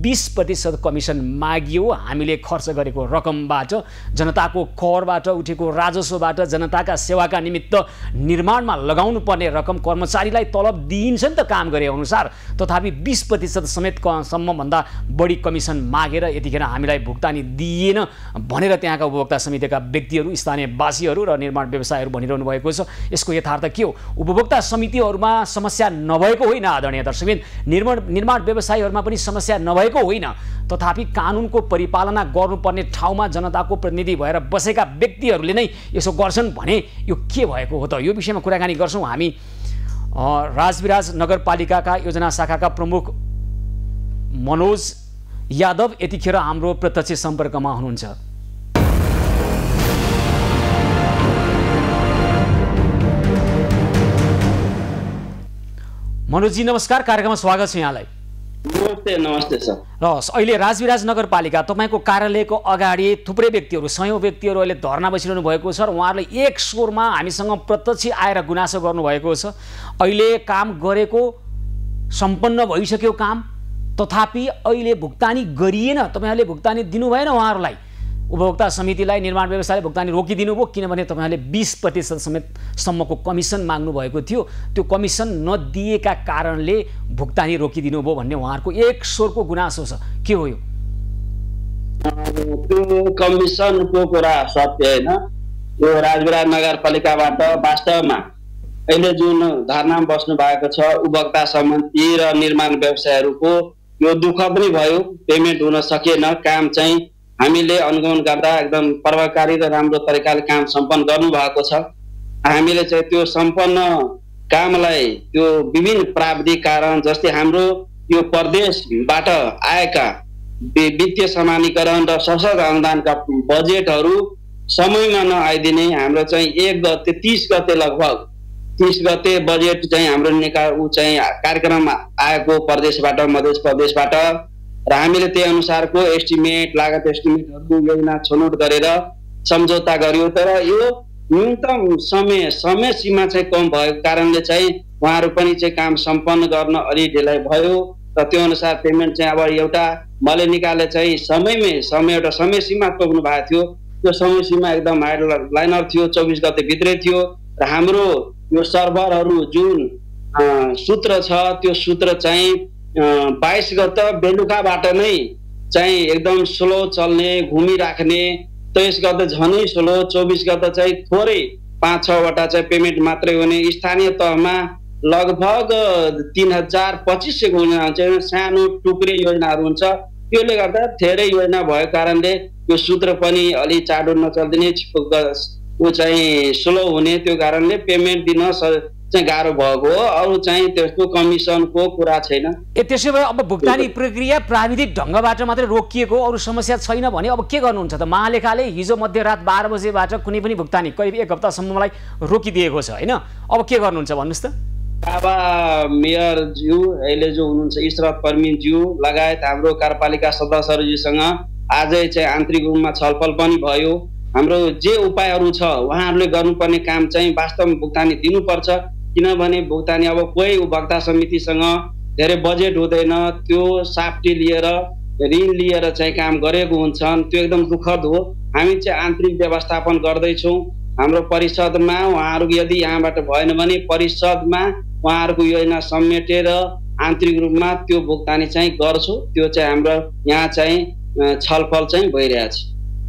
20% कमिसन मागियो। हामीले खर्च गरेको रकमबाट, जनताको करबाट उठेको राजस्वबाट जनताका सेवाका निमित्त निर्माणमा लगाउनु पर्ने रकम कर्मचारीलाई तलब दिइन्छ नि त काम गरे अनुसार, तथापि 20% समेत सम्मभन्दा बढी कमिसन मागेर यतिखेर हामीलाई भुक्तानी दिएन भनेर त्यहाँका उपभोक्ता समितिका व्यक्तिहरू, स्थानीयवासीहरू र निर्माण व्यवसायीहरू भनिरहनु भएको छ। यसको यथार्थ के हो? उपभोक्ता समितिहरूमा समस्या नभएको होइन आदरणीय दर्शकवृन्द, निर्माण व्यवसायीहरूमा पनि समस्या नभएको होइन, तथापि कानुनको परिपालना गर्नुपर्ने ठाउँमा जनताको प्रतिनिधि भएर बसेका व्यक्तिहरूले नै यसो गर्छन् भने यो के भएको हो त? यो विषयमा कुराकानी गर्छौँ हामी राजविराज नगरपालिकाका योजना शाखाका प्रमुख मनोज यादव यतिखेर हाम्रो प्रत्यक्ष सम्पर्कमा हुनुहुन्छ। मनोजजी नमस्कार, कार्यक्रममा स्वागत छ यहाँलाई। नमस्ते सर। र अहिले राजविराज नगरपालिका तपाईँको कार्यालयको अगाडि थुप्रै व्यक्तिहरू, 100 व्यक्तिहरू अहिले धरना बसिरहनु भएको छ र उहाँहरूले एक स्वरमा हामीसँग प्रत्यक्ष आएर गुनासो गर्नुभएको छ। अहिले काम गरेको सम्पन्न भइसक्यो काम, तथापि अहिले भुक्तानी गरिएन, तपाईँहरूले भुक्तानी दिनु भएन उहाँहरूलाई, उपभोक्ता समितिलाई, निर्माण व्यवसायले भुक्तानी रोकिदिनु भयो किनभने तपाईँहरूले 20% समेतसम्मको कमिसन माग्नु भएको थियो। त्यो कमिसन नदिएका कारणले भुक्तानी रोकिदिनु भयो भन्ने उहाँहरूको एक स्वरको गुनासो छ, के हो यो? त्यो कमिसनको कुरा सत्य होइन। यो राजविराज नगरपालिकाबाट वास्तवमा अहिले जुन धरनामा बस्नु भएको छ उपभोक्ता समिति र निर्माण व्यवसायीहरूको यो दुःख पनि भयो, पेमेन्ट हुन सकेन। काम चाहिँ हामीले अनुगमन गर्दा एकदम प्रभावकारी र राम्रो तरिकाले काम सम्पन्न गर्नु भएको छ। हामीले चाहिँ त्यो सम्पन्न कामलाई त्यो विभिन्न प्राविधिक कारण जस्तै हाम्रो यो प्रदेशबाट आएका वित्तीय समानीकरण र सशक्त अनुदानका बजेटहरू समयमा नआइदिने हाम्रो चाहिँ 1 गते 30 गते लगभग 30 गते बजेट चाहिँ हाम्रो चाहिँ कार्यक्रम आएको प्रदेशबाट मध्य प्रदेशबाट र हामीले त्यही अनुसारको एस्टिमेट लागत एस्टिमेटहरू योजना छनौट गरेर सम्झौता गर्यो। तर यो न्यूनतम समय सीमा चाहिँ कम भएको कारणले चाहिँ उहाँहरू पनि चाहिँ काम सम्पन्न गर्न अलि ढिलाइ भयो र त्यो अनुसार पेमेन्ट चाहिँ अब एउटा मलेनिकाले चाहिँ एउटा समय सीमा तोक्नु भएको थियो। त्यो समय सीमा एकदम हाइडलाइनर थियो, 24 गते भित्रै थियो र हाम्रो यो सर्भरहरू जुन सूत्र छ त्यो सूत्र चाहिँ 22 गते बेलुकाबाट नै चाहिँ एकदम स्लो चल्ने घुमिराख्ने, 23 गते झनै स्लो, 24 गते चाहिँ थोरै 5-6 वटा चाहिँ पेमेन्ट मात्रै हुने, स्थानीय तहमा लगभग 3250 योजना हुन्छ, सानो टुक्रे योजनाहरू हुन्छ। त्यसले गर्दा धेरै योजना भएको कारणले यो सूत्र पनि अलि चाँडो नचल्दिने, ऊ चाहिँ स्लो हुने, त्यो कारणले पेमेन्ट दिन चाहिँ गाह्रो भएको हो। अरू चाहिँ त्यस्तो कमिसनको कुरा छैन। त्यसो भए अब भुक्तानी प्रक्रिया प्राविधिक ढङ्गबाट मात्रै रोकिएको, अरू समस्या छैन भने अब के गर्नुहुन्छ त? महालेखाले हिजो मध्यरात 12 बजेबाट कुनै पनि भुक्तानी करिब 1 हप्तासम्मलाई रोकिदिएको छ होइन, अब के गर्नुहुन्छ भन्नुहोस् त? बाबा मेयरज्यू अहिले जो हुनुहुन्छ इशरत परमिनज्यू लगायत हाम्रो कार्यपालिका सदस्यहरूसँग आजै चाहिँ आन्तरिक रूपमा छलफल पनि भयो। हाम्रो जे उपायहरू छ उहाँहरूले गर्नुपर्ने काम चाहिँ वास्तवमा भुक्तानी दिनुपर्छ, किनभने भुक्तानी अब कोही उपभोक्ता समितिसँग धेरै बजेट हुँदैन, त्यो साफ्टी लिएर ऋण लिएर चाहिँ काम गरेको हुन्छन्, त्यो एकदम दुःखद हो। हामी चाहिँ आन्तरिक व्यवस्थापन गर्दैछौँ हाम्रो परिषदमा। उहाँहरू यदि यहाँबाट भएन भने परिषदमा उहाँहरूको योजना समेटेर आन्तरिक रूपमा त्यो भुक्तानी चाहिँ गर्छौँ। त्यो चाहिँ हाम्रो यहाँ चाहिँ छलफल चाहिँ भइरहेछ,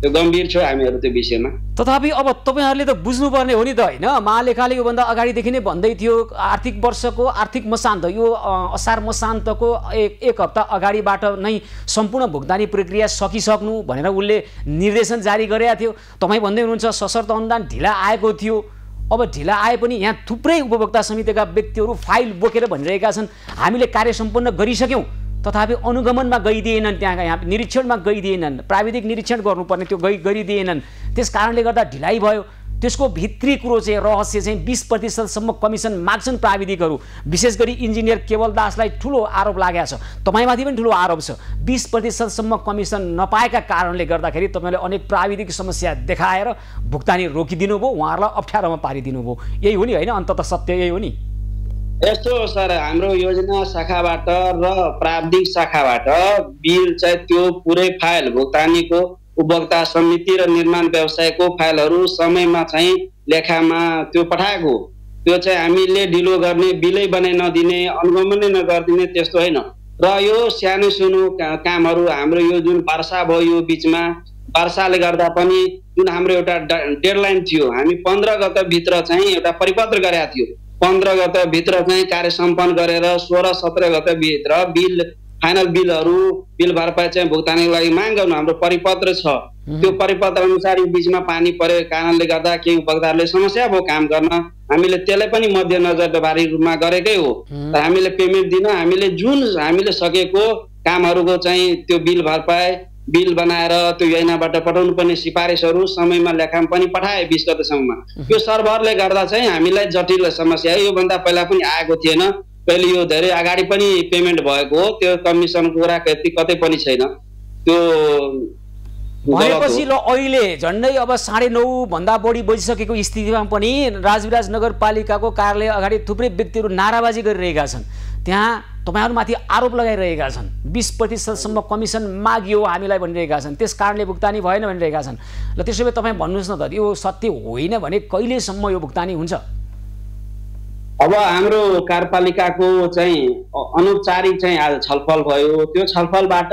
त्यो गम्भीर छ हामीहरू त्यो विषयमा। तथापि अब तपाईँहरूले त बुझ्नुपर्ने हो नि त होइन, महालेखाले योभन्दा अगाडिदेखि नै भन्दै थियो आर्थिक वर्षको आर्थिक मसान्त यो असार मसान्तको 1 हप्ता अगाडिबाट नै सम्पूर्ण भुक्तानी प्रक्रिया सकिसक्नु भनेर उसले निर्देशन जारी गरेका थियो। तपाईँ भन्दै हुनुहुन्छ सशर्त अनुदान ढिला आएको थियो, अब ढिला आए पनि यहाँ थुप्रै उपभोक्ता समितिका व्यक्तिहरू फाइल बोकेर भनिरहेका छन् हामीले कार्य सम्पन्न गरिसक्यौँ, तथापि अनुगमनमा गइदिएनन्, त्यहाँका यहाँ निरीक्षणमा गइदिएनन्, प्राविधिक निरीक्षण गर्नुपर्ने त्यो गरिदिएनन्, त्यस कारणले गर्दा ढिलाइ भयो। त्यसको भित्री कुरो चाहिँ रहस्य चाहिँ 20% कमिसन माग्छन् प्राविधिकहरू। विशेष गरी इन्जिनियर केवल दासलाई ठुलो आरोप लागेको छ, तपाईँमाथि पनि ठुलो आरोप छ, 20% कमिसन नपाएका कारणले गर्दाखेरि तपाईँले अनेक प्राविधिक समस्या देखाएर भुक्तानी रोकिदिनु भयो, उहाँहरूलाई अप्ठ्यारोमा पारिदिनु भयो। यही हो नि होइन, अन्ततः सत्य यही हो नि? यस्तो सर, हाम्रो योजना शाखाबाट र प्राविधिक शाखाबाट बिल चाहिँ त्यो पुरै फाइल भुक्तानीको उपभोक्ता समिति र निर्माण व्यवसायको फाइलहरू समयमा चाहिँ लेखामा त्यो पठाएको, त्यो चाहिँ हामीले ढिलो गर्ने, बिलै बनाइ नदिने, अनुगमनै नगरिदिने त्यस्तो होइन। र यो सानो सानो कामहरू हाम्रो यो जुन वर्षा भयो यो बिचमा वर्षाले गर्दा पनि जुन हाम्रो एउटा डेडलाइन थियो, हामी 15 गते भित्र चाहिँ एउटा परिपत्र गरेका थियो, 15 गते भित्र चाहिँ कार्य सम्पन्न गरेर 16-17 गते भित्र बिल फाइनल बिल भरपाई चाहिँ भुक्तानीको लागि माग गर्नु हाम्रो परिपत्र छ। त्यो परिपत्र अनुसार यो बिचमा पानी परेको कारणले गर्दा केही उपभोक्ताहरूले समस्या भयो काम गर्न, हामीले त्यसलाई पनि मध्यनजर व्यवहारिक रूपमा गरेकै हो। र हामीले पेमेन्ट दिन हामीले सकेको कामहरूको चाहिँ त्यो बिल भरपाई बिल बनाएर त्यो योजनाबाट पठाउनु पर्ने सिफारिसहरू समयमा लेखामा पनि पठाए 20 गतेसम्ममा। यो सर्भरले गर्दा चाहिँ हामीलाई जटिल समस्या योभन्दा पहिला पनि आएको थिएन, पहिले यो धेरै अगाडि पनि पेमेन्ट भएको हो, त्यो कमिसनको कुरा कतै पनि छैन। त्यो भनेपछि ल अहिले झन्डै अब 9:30 भन्दा बढी बजिसकेको स्थितिमा पनि राजविराज नगरपालिकाको कार्यालय अगाडि थुप्रै व्यक्तिहरू नाराबाजी गरिरहेका छन्, त्यहाँ तपाईँहरूमाथि आरोप लगाइरहेका छन्, 20% कमिसन मागियो हामीलाई भनिरहेका छन्, त्यस कारणले भुक्तानी भएन भनिरहेका छन्। ल त्यसो भए तपाईँ भन्नुहोस् न त, यो सत्य होइन भने कहिलेसम्म यो भुक्तानी हुन्छ? अब हाम्रो कार्यपालिकाको चाहिँ अनौपचारिक चाहिँ आज छलफल भयो, त्यो छलफलबाट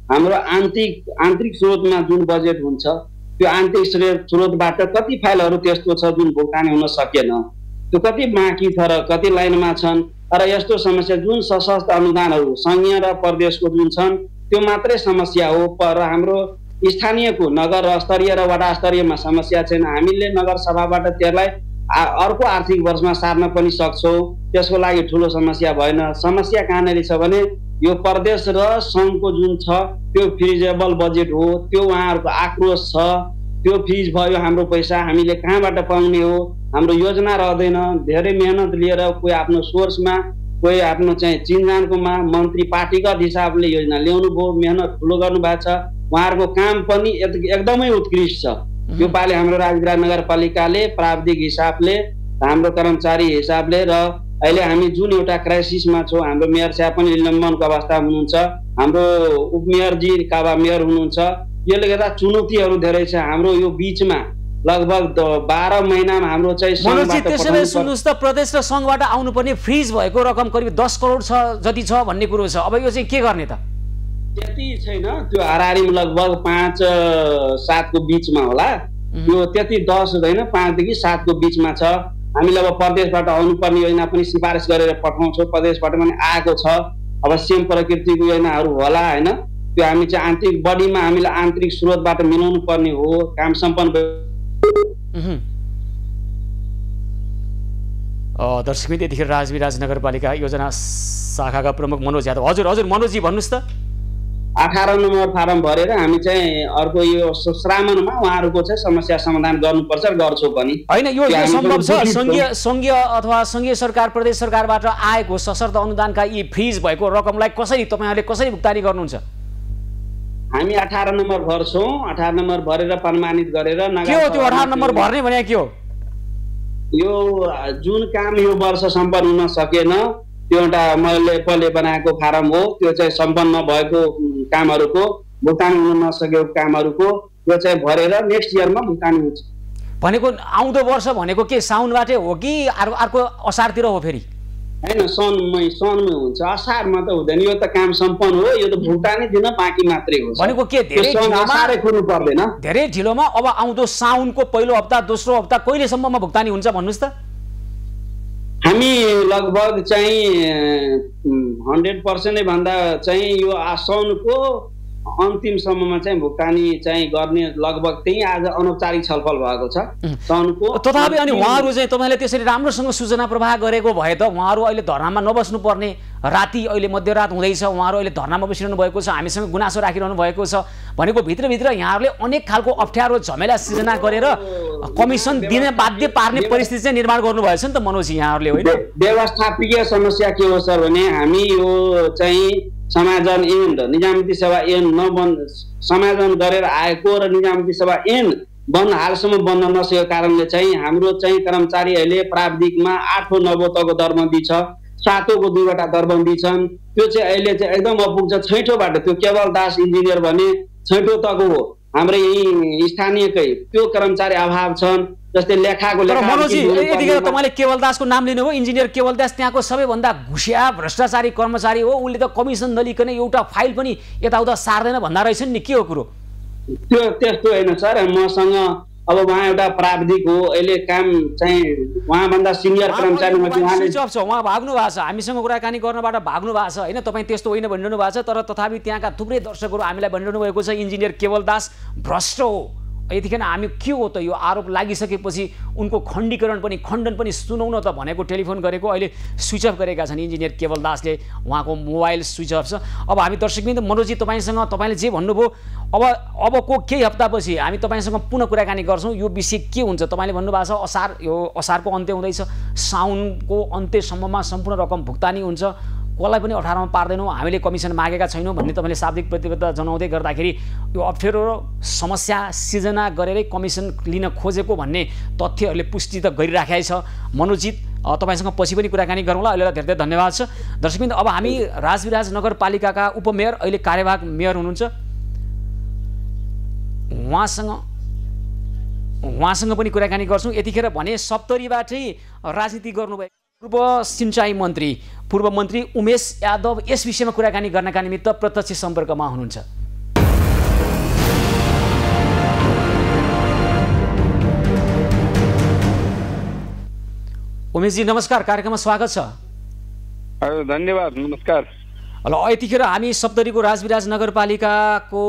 हाम्रो आन्तरिक स्रोतमा जुन बजेट हुन्छ त्यो आन्तरिक स्रोतबाट कति फाइलहरू त्यस्तो छ जुन भुक्तानी हुन सकेन, त्यो कति बाँकी छ र कति लाइनमा छन्। र यस्तो समस्या जुन सशस्त्र अनुदानहरू संघीय र प्रदेशको जुन छन् त्यो मात्रै समस्या हो, र हाम्रो स्थानीयको नगर स्तरीय र वडा स्तरीयमा समस्या छैन। हामीले नगर सभाबाट त्यसलाई अर्को आर्थिक वर्षमा सार्न पनि सक्छौँ, त्यसको लागि ठुलो समस्या भएन। समस्या कहाँनिर छ भने यो प्रदेश र सङ्घको जुन छ त्यो फिजिबल बजेट हो, त्यो उहाँहरूको आक्रोश छ। त्यो फ्रिज भयो हाम्रो पैसा हामीले कहाँबाट पाउने हो, हाम्रो योजना रहँदैन। धेरै मेहनत लिएर कोही आफ्नो सोर्समा, कोही आफ्नो चाहिँ चिनजानकोमा मन्त्री पार्टीगत हिसाबले योजना ल्याउनु भयो, मेहनत ठुलो गर्नुभएको छ। उहाँहरूको काम पनि एकदमै उत्कृष्ट छ। यो पालि हाम्रो राजविराज नगरपालिकाले प्राविधिक हिसाबले, हाम्रो कर्मचारी हिसाबले र अहिले हामी जुन एउटा क्राइसिसमा छौँ, हाम्रो मेयर साहब पनि निलम्बनको अवस्थामा हुनुहुन्छ, हाम्रो उपमेयरजी काबा मेयर हुनुहुन्छ। यसले गर्दा चुनौतीहरू धेरै छ हाम्रो यो बिचमा। लगभग 12 महिनामा हाम्रो चाहिँ मनोजी त्यसैले सुन्नुहोस् त, प्रदेश र सङ्घबाट आउनुपर्ने फ्रिज भएको रकम करिब 10 करोड छ जति छ भन्ने कुरो छ। अब यो चाहिँ के गर्ने त? त्यति छैन, त्यो हाराहारीमा लगभग 5-7 को बिचमा होला। यो त्यति 10 हुँदैन, 5 देखि 7 को बिचमा छ। हामीले अब प्रदेशबाट आउनुपर्ने योजना पनि सिफारिस गरेर पठाउँछौँ, प्रदेशबाट पनि आएको छ। अब सेम प्रकृतिको योजनाहरू होला होइन, त्यो हामी चाहिँ आन्तरिक बडीमा हामीले आन्तरिक स्रोतबाट मिलाउनु पर्ने हो। काम सम्पन्न दर्शक मित्र, यतिखेर राजविराज नगरपालिका योजना शाखाका प्रमुख मनोज यादव। हजुर मनोजी भन्नुहोस् त। 18 नम्बर फारम भरेर हामी चाहिँ अर्को यो श्रावणमा उहाँहरूको चाहिँ समस्या समाधान गर्नुपर्छ र गर्छौँ पनि। होइन, यो सम्भव छ? सङ्घीय अथवा सङ्घीय सरकार, प्रदेश सरकारबाट आएको सशर्त अनुदानका यी फ्रिज भएको रकमलाई तपाईँहरूले कसरी भुक्तानी गर्नुहुन्छ? हामी 18 नम्बर भर्छौँ। 18 नम्बर भरेर प्रमाणित गरेर के हो त्यो 18 नम्बर भर्ने भने के हो? यो जुन काम यो वर्ष सम्पन्न हुन सकेन, त्यो एउटा मैले बनाएको फारम हो। त्यो चाहिँ सम्पन्न भएको कामहरूको, भुक्तानी हुन नसकेको कामहरूको त्यो चाहिँ भरेर नेक्स्ट इयरमा भुक्तानी हुन्छ। भनेको आउँदो वर्ष भनेको के साउनबाटै हो कि अर्को असारतिर हो? फेरि होइन, सनमै हुन्छ, असारमा त हुँदैन। यो त काम सम्पन्न हो, यो त भुक्तानी दिन बाँकी मात्रै हो। भनेको के धेरै ढिलोमा अब आउँदो साउनको पहिलो हप्ता, दोस्रो हप्ता कहिलेसम्ममा भुक्तानी हुन्छ भन्नुहोस् त? हामी लगभग चाहिँ 100% भन्दा चाहिँ यो साउनको अन्तिमसम्ममा चाहिँ भुक्तानी चाहिँ गर्ने लगभग त्यही आज अनौपचारिक छलफल भएको छ साउनको। तथापि अनि उहाँहरू चाहिँ तपाईँले त्यसरी राम्रोसँग सूचना प्रवाह गरेको भए त उहाँहरू अहिले धरनामा नबस्नु पर्ने। राति अहिले मध्यरात हुँदैछ, उहाँहरू अहिले धरनामा बसिरहनु भएको छ, हामीसँग गुनासो राखिरहनु भएको छ। भनेको भित्रभित्र यहाँहरूले अनेक खालको अप्ठ्यारो झमेला सिर्जना गरेर कमिसन दिन बाध्य पार्ने परिस्थिति चाहिँ निर्माण गर्नुभएछ नि त मनोज यहाँहरूले, होइन? व्यवस्थापकीय समस्या के हो सर भने हामी यो चाहिँ समायोजन एन्ड निजामती सेवा एन्ड समायोजन गरेर आएको र निजामती सेवा एन्ड हालसम्म बन्न नसकेको कारणले चाहिँ हाम्रो चाहिँ कर्मचारी अहिले प्राविधिकमा 8औं 9औं तहको दरबन्दी छ, 7औंको 2वटा दरबन्दी छन्। त्यो चाहिँ अहिले चाहिँ एकदम अपुग्छ। 6ठौँबाट त्यो केवल दास इन्जिनियर भने 6ठौँ तहको हो, हाम्रो यही स्थानीयकै त्यो कर्मचारी अभाव छन्। जस्तै लेखाको मनोजी यतिखेर तपाईँले केवल दासको नाम लिनुभयो, इन्जिनियर केवल दास त्यहाँको सबैभन्दा घुसिया भ्रष्टाचारी कर्मचारी हो। उनले त कमिसन नलिकन एउटा फाइल पनि यताउता सार्दैन भन्दा रहेछन् नि, के हो कुरो? त्यो त्यस्तो होइन सर, मसँग अब उहाँ एउटा प्राविधिक हो, अहिले काम चाहिँ उहाँभन्दा सिनियर कर्मचारी उहाँ भाग्नु भएको छ, हामीसँग कुराकानी गर्नबाट भाग्नु भएको छ, होइन? तपाईँ त्यस्तो होइन भनिरहनु भएको छ, तर तथापि त्यहाँका थुप्रै दर्शकहरू हामीलाई भनिरहनु भएको छ इन्जिनियर केवल दास भ्रष्ट हो। यतिखेर हामी के हो त यो आरोप लागिसकेपछि उनको खण्डन पनि सुनाउन त भनेको टेलिफोन गरेको, अहिले स्विच अफ गरेका छन् इन्जिनियर केवल दासले, उहाँको मोबाइल स्विच अफ छ। अब हामी दर्शकबिन्द मनोजी तपाईँले जे भन्नुभयो अबको केही हप्तापछि हामी तपाईँसँग पुनः कुराकानी गर्छौँ। यो विषय के हुन्छ? तपाईँले भन्नुभएको छ असारको अन्त्य हुँदैछ, साउनको अन्त्यसम्ममा सम्पूर्ण रकम भुक्तानी हुन्छ, कसलाई पनि 18मा पार्दैनौँ, हामीले कमिसन मागेका छैनौँ भन्ने तपाईँले शाब्दिक प्रतिबद्धता जनाउँदै गर्दाखेरि यो अप्ठ्यारो समस्या सिर्जना गरेरै कमिसन लिन खोजेको भन्ने तथ्यहरूले पुष्टि त गरिराखेकै छ। मनोजित तपाईँसँग पछि पनि कुराकानी गरौँला, अहिलेलाई धेरै धेरै धन्यवाद छ। दर्शकबिन्द अब हामी राजविराज नगरपालिकाका उपमेयर अहिले कार्यवाहक मेयर हुनुहुन्छ, उहाँसँग पनि कुराकानी गर्छौँ। यतिखेर भने सप्तरीबाटै राजनीति गर्नुभएको पूर्व सिंचाई मन्त्री पूर्व मन्त्री उमेश यादव यस विषयमा कुराकानी गर्नका निमित्त प्रत्यक्ष सम्पर्कमा हुनुहुन्छ। उमेशजी नमस्कार, कार्यक्रममा स्वागत छ। धन्यवाद, नमस्कार। ल यतिखेर हामी सप्तरीको राजविराज नगरपालिकाको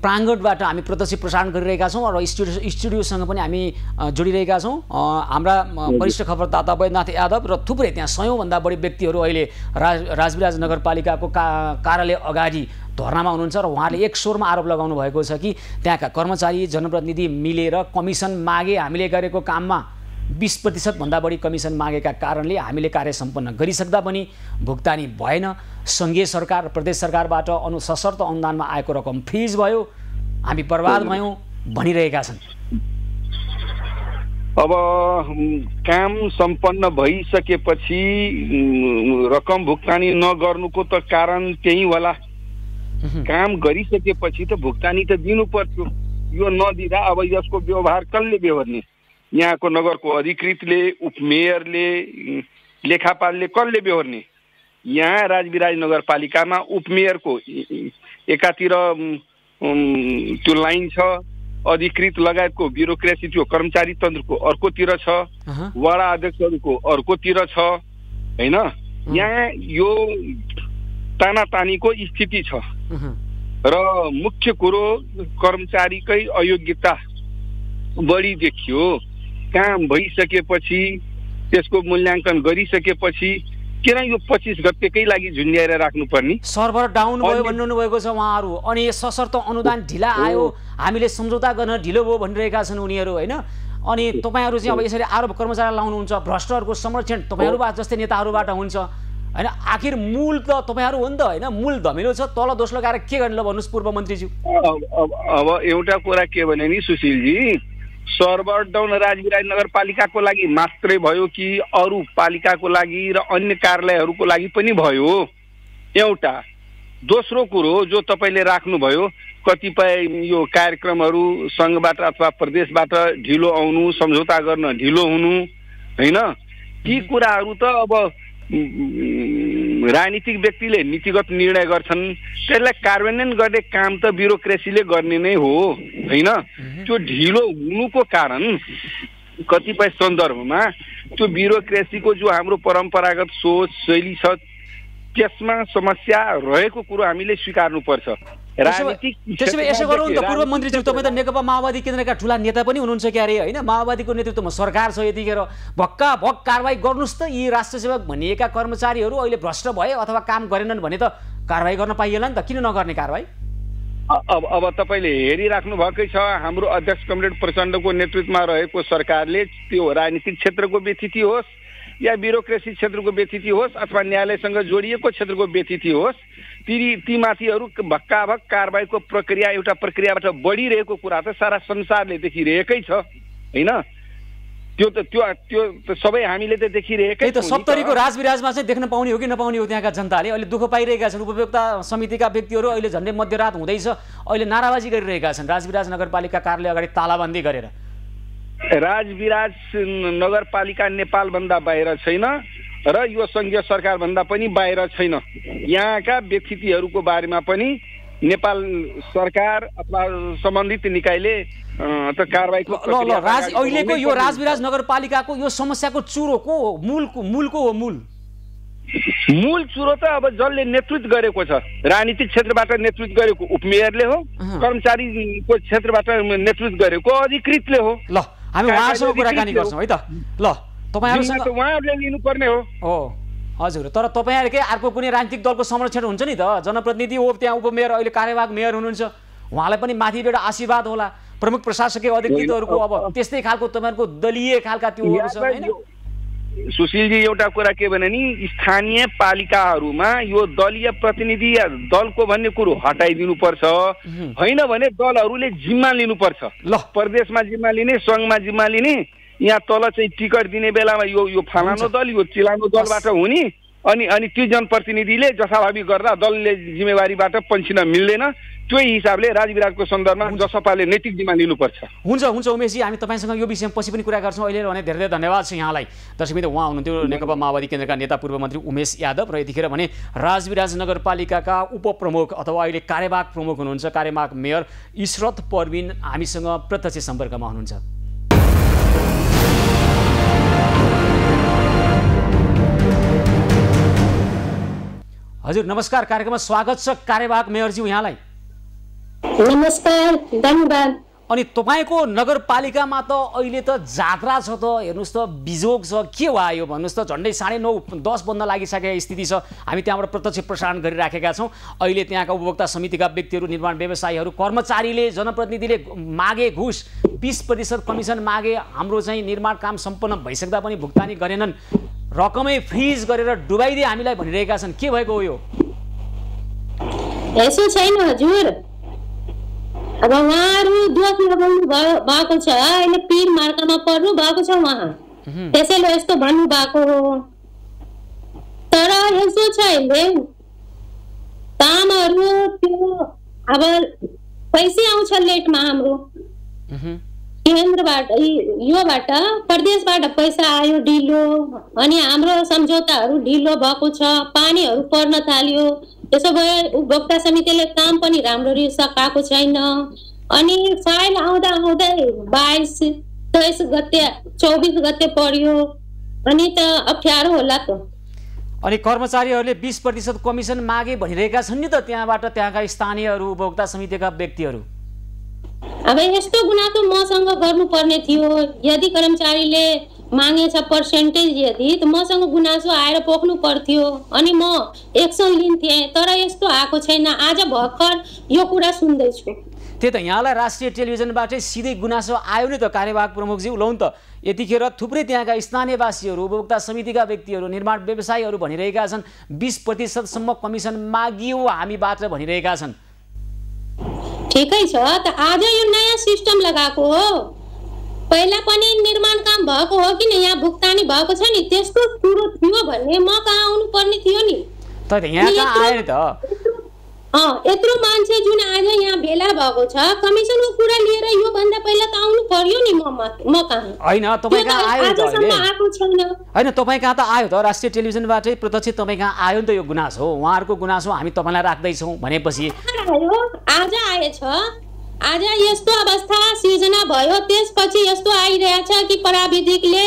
प्राङ्गणबाट हामी प्रत्यक्ष प्रसारण गरिरहेका छौँ र स्टुडियोसँग पनि हामी जोडिरहेका छौँ। हाम्रा वरिष्ठ खबरदाता वैद्यनाथ यादव र थुप्रै त्यहाँ 100औँभन्दा बढी व्यक्तिहरू अहिले राजविराज नगरपालिकाको कार्यालय अगाडि धरनामा हुनुहुन्छ र उहाँले एक स्वरमा आरोप लगाउनु भएको छ कि त्यहाँका कर्मचारी जनप्रतिनिधि मिलेर कमिसन मागे, हामीले गरेको काममा 20% भन्दा बढी कमिसन मागेका कारणले हामीले कार्य सम्पन्न गरिसक्दा पनि भुक्तानी भएन। सङ्घीय सरकार प्रदेश सरकारबाट सशर्त अनुदानमा आएको रकम फ्रिज भयो, हामी बर्बाद भयौँ भनिरहेका छन्। अब काम सम्पन्न भइसकेपछि रकम भुक्तानी नगर्नुको त कारण त्यही होला। काम गरिसकेपछि त भुक्तानी त दिनु पर्थ्यो। यो नदिँदा अब यसको व्यवहार कसले बेहोर्ने? यहाँको नगरको अधिकृतले, उपमेयरले, लेखापालले कसले बेहोर्ने? यहाँ राजविराज नगरपालिकामा उपमेयरको एकातिर त्यो लाइन छ, अधिकृत लगायतको ब्युरोक्रेसी त्यो कर्मचारी तन्त्रको अर्कोतिर छ, वडा अध्यक्षहरूको अर्कोतिर छ हैन। यहाँ यो तानातानीको स्थिति छ र मुख्य कुरो कर्मचारीकै अयोग्यता बढी देखियो। काम भइसकेपछि त्यसको मूल्याङ्कन गरिसकेपछि किन यो 25 गतेकै लागि झुन्ड्याएर राख्नुपर्ने? सर्भर डाउन भयो भन्नु भएको छ उहाँहरू, अनि सशर्त अनुदान ढिला आयो, हामीले सम्झौता गर्न ढिलो भयो भनिरहेका छन् उनीहरू हैन। अनि तपाईहरु चाहिँ अब यसरी आरोप कर्मचारीलाई लाउनुहुन्छ, भ्रष्टहरूको संरक्षण तपाईहरुबाट जस्तै नेताहरूबाट हुन्छ हैन। आखिर मूल त तपाईहरु हो नि त हैन, मूल धमिलो छ, तल दोष लगाएर के गर्ने ल भन्नुस् पूर्व मन्त्रीज्यू? अब एउटा कुरा के भने नि सुशीलजी, सर्भर डाउन राजविराज नगरपालिकाको लागि मात्रै भयो कि अरू पालिकाको लागि र अन्य कार्यालयहरूको लागि पनि भयो? एउटा। दोस्रो कुरो जो तपाईले राख्नुभयो, कतिपय यो कार्यक्रमहरू संघबाट अथवा प्रदेशबाट ढिलो आउनु, सम्झौता गर्न ढिलो हुनु हैन, ती कुराहरू त अब राजनीतिक व्यक्तिले नीतिगत निर्णय गर्छन्, त्यसलाई कार्यान्वयन गर्ने काम त ब्युरोक्रेसीले गर्ने नै हो हैन। त्यो ढिलो हुनुको कारण कतिपय सन्दर्भमा त्यो ब्युरोक्रेसीको जो हाम्रो परम्परागत सोच शैली छ त्यसमा समस्या रहेको कुरो हामीले स्वीकार्नुपर्छ। यसो गरौँ नि त पूर्व मन्त्रीज्यू, तपाईँ त नेकपा माओवादी केन्द्रका ठुला नेता पनि हुनुहुन्छ क्यारे हैन, माओवादीको नेतृत्वमा सरकार छ, यतिखेर भक्का भक कारबाही गर्नुस् त। यी राष्ट्रसेवक भनिएका कर्मचारीहरू अहिले भ्रष्ट भए अथवा काम गरेनन् भने त कारबाही गर्न पाइएला नि त, किन नगर्ने कारबाही? अब तपाईले हेरिराख्नु भएकै छ, हाम्रो अध्यक्ष कमरेड प्रचण्डको नेतृत्वमा रहेको सरकारले त्यो राजनीतिक क्षेत्रको व्यतिथि होस् या ब्युरोक्रेसी क्षेत्रको व्यतिथि होस् अथवा न्यायालयसँग जोडिएको क्षेत्रको व्यतिथि होस्, ती माथिहरू भक्काभक कारबाहीको प्रक्रिया एउटा प्रक्रियाबाट बढिरहेको कुरा त सारा संसारले देखिरहेकै छ हैन। त्यो सबै हामीले त देखिरहेकै त। सप्तरीको राजविराजमा चाहिँ देख्न पाउने हो कि नपाउने हो? त्यहाँका जनताले अहिले दुःख पाइरहेका छन्। उपभोक्ता समितिका व्यक्तिहरू अहिले झन्डै मध्यरात हुँदैछ, अहिले नाराबाजी गरिरहेका छन् राजविराज नगरपालिका कार्यालय अगाडि तालाबन्दी गरेर। राजविराज नगरपालिका नेपालभन्दा बाहिर छैन र यो सङ्घीय सरकारभन्दा पनि बाहिर छैन। यहाँका व्यक्तित्वहरूको बारेमा पनि नेपाल सरकार अथवा सम्बन्धित निकायले त कारबाहीको अहिलेको यो राजविराज नगरपालिकाको यो समस्याको चुरो को हो? मूलको हो? मूल चुरो त अब जसले नेतृत्व गरेको छ, राजनीतिक क्षेत्रबाट नेतृत्व गरेको उपमेयरले हो, कर्मचारीको क्षेत्रबाट नेतृत्व गरेको अधिकृतले हो। ल हामी उहाँसँग कुराकानी गर्छौँ है त। ल तपाईहरुसँग उहाँहरूले लिनुपर्ने हो। हजुर, तर तपाईहरुकै अर्को कुनै राजनीतिक दलको संरक्षण हुन्छ नि त, जनप्रतिनिधि हो, त्यहाँ उपमेयर अहिले कार्यवाहक मेयर हुनुहुन्छ, उहाँलाई पनि माथिबाट आशीर्वाद होला। प्रमुख प्रशासकीय अधिकृतहरूको अब त्यस्तै खालको तपाईहरुको दलीय खालका त्योहरू छ हैन? सुशीलजी, एउटा कुरा के भने नि, स्थानीय पालिकाहरूमा यो दलीय प्रतिनिधि या दलको भन्ने कुरो हटाइदिनु पर्छ, होइन भने दलहरूले जिम्मा लिनुपर्छ। ल प्रदेशमा जिम्मा लिने, सङ्घमा जिम्मा लिने, यहाँ तल चाहिँ टिकट दिने बेलामा यो फलानो दल यो चिलानो दलबाट हुने, अनि ती जनप्रतिनिधिले जथाभावी गर्दा दलले जिम्मेवारीबाट पन्छिन मिल्दैन। त्यही हिसाबले राजविराजको सन्दर्भमा जसपाले नैतिक जिम्मा लिनुपर्छ। हुन्छ उमेशजी, हामी तपाईसँग यो विषयमा पछि पनि कुरा गर्छौँ। अहिले भने धेरै धन्यवाद छ यहाँलाई। दर्शकबिन्दु, उहाँ हुनुहुन्थ्यो नेकपा माओवादी केन्द्रका नेता पूर्व मन्त्री उमेश यादव र यतिखेर भने राजविराज नगरपालिकाका उपप्रमुख अथवा अहिले कार्यवाहक प्रमुख हुनुहुन्छ कार्यवाहक मेयर इशरत परविन हामीसँग प्रत्यक्ष सम्पर्कमा हुनुहुन्छ। हजुर नमस्कार, कार्यक्रममा स्वागत छ कार्यवाहक मेयरज्यू यहाँलाई। नमस्कार, धन्यवाद। अनि तपाईँको नगरपालिकामा त अहिले त जात्रा छ त, हेर्नुहोस् त बिजोग छ, के भयो भन्नुहोस् त। झन्डै 9:30 बज्न लागिसकेको स्थिति छ। हामी त्यहाँबाट प्रत्यक्ष प्रसारण गरिराखेका छौँ। अहिले त्यहाँका उपभोक्ता समितिका व्यक्तिहरू, निर्माण व्यवसायीहरू, कर्मचारीले, जनप्रतिनिधिले मागे घुस 20% कमिसन मागे। हाम्रो चाहिँ निर्माण काम सम्पन्न भइसक्दा पनि भुक्तानी गरेनन्, रकमै फ्रिज गरेर डुबाइदिए हामीलाई भनिरहेका छन्। के भएको हो यो? यसो छैन हजुर, अब उहाँहरू दोष लगाउनु भएको छ। अहिले पीर मार्कामा पर्नु भएको छ उहाँ, त्यसैले यस्तो भन्नु भएको हो। तर यसो छ, अहिले कामहरू त्यो अब पैसै आउँछ लेटमा। हाम्रो केन्द्रबाट, योबाट, प्रदेशबाट पैसा आयो ढिलो, अनि हाम्रो सम्झौताहरू ढिलो भएको छ। पानीहरू पर्न थाल्यो, त्यसो भए उपभोक्ता समितिले काम पनि राम्ररी सकाएको छैन। अनि फाइल आउँदा आउँदै 22, 23 गते, 24 गते पर्यो, अनि त अप्ठ्यारो होला त। अनि कर्मचारीहरूले 20% कमिसन मागे भनिरहेका छन् नि त त्यहाँबाट, त्यहाँका स्थानीयहरू, उपभोक्ता समितिका व्यक्तिहरू। अब यस्तो गुनासो मसँग गर्नुपर्ने थियो। यदि कर्मचारीले मागेछ पर्सेन्टेज, यदि त मसँग गुनासो आएर पोख्नु पर्थ्यो, अनि म एक्सन लिन्थेँ। तर यस्तो आएको छैन। आज भर्खर यो कुरा सुन्दैछु। त्यही त, यहाँलाई राष्ट्रिय टेलिभिजनबाटै सिधै गुनासो आयो नि त कार्यवाहक प्रमुखज्यू। लौ त, यतिखेर थुप्रै त्यहाँका स्थानीयवासीहरू, उपभोक्ता समितिका व्यक्तिहरू, निर्माण व्यवसायीहरू भनिरहेका छन् 20%सम्म कमिसन मागियो हामीबाट भनिरहेका छन्। ठिकै छ त, आज यो नयाँ सिस्टम लगाएको हो। पहिला पनि निर्माण काम भएको हो कि यहाँ भुक्तानी भएको छ नि, त्यस्तो कुरो थियो भने म कहाँ आउनु पर्ने थियो नि। त यहाँ कहाँ आयो नि त? यत्रो मान्छे जुन आज यहाँ भेला भएको छ, कमिसनको कुरा लिएर यो भन्दा पहिला त आउनु पर्यो नि। म कहाँ हैन, तपाईँ कहाँ आयो नि त अहिले? आएको छैन। हैन, तपाईँ कहाँ त आयो त, राष्ट्रिय टेलिभिजनबाटै प्रत्यक्ष तपाईँ कहाँ आयो नि त यो गुनासो। उहाँहरूको गुनासो हामी तपाईँलाई राख्दैछौँ भनेपछि आज आएछ। आज यस्तो अवस्था सिर्जना भयो, त्यसपछि यस्तो आइरहेछ कि प्राविधिकले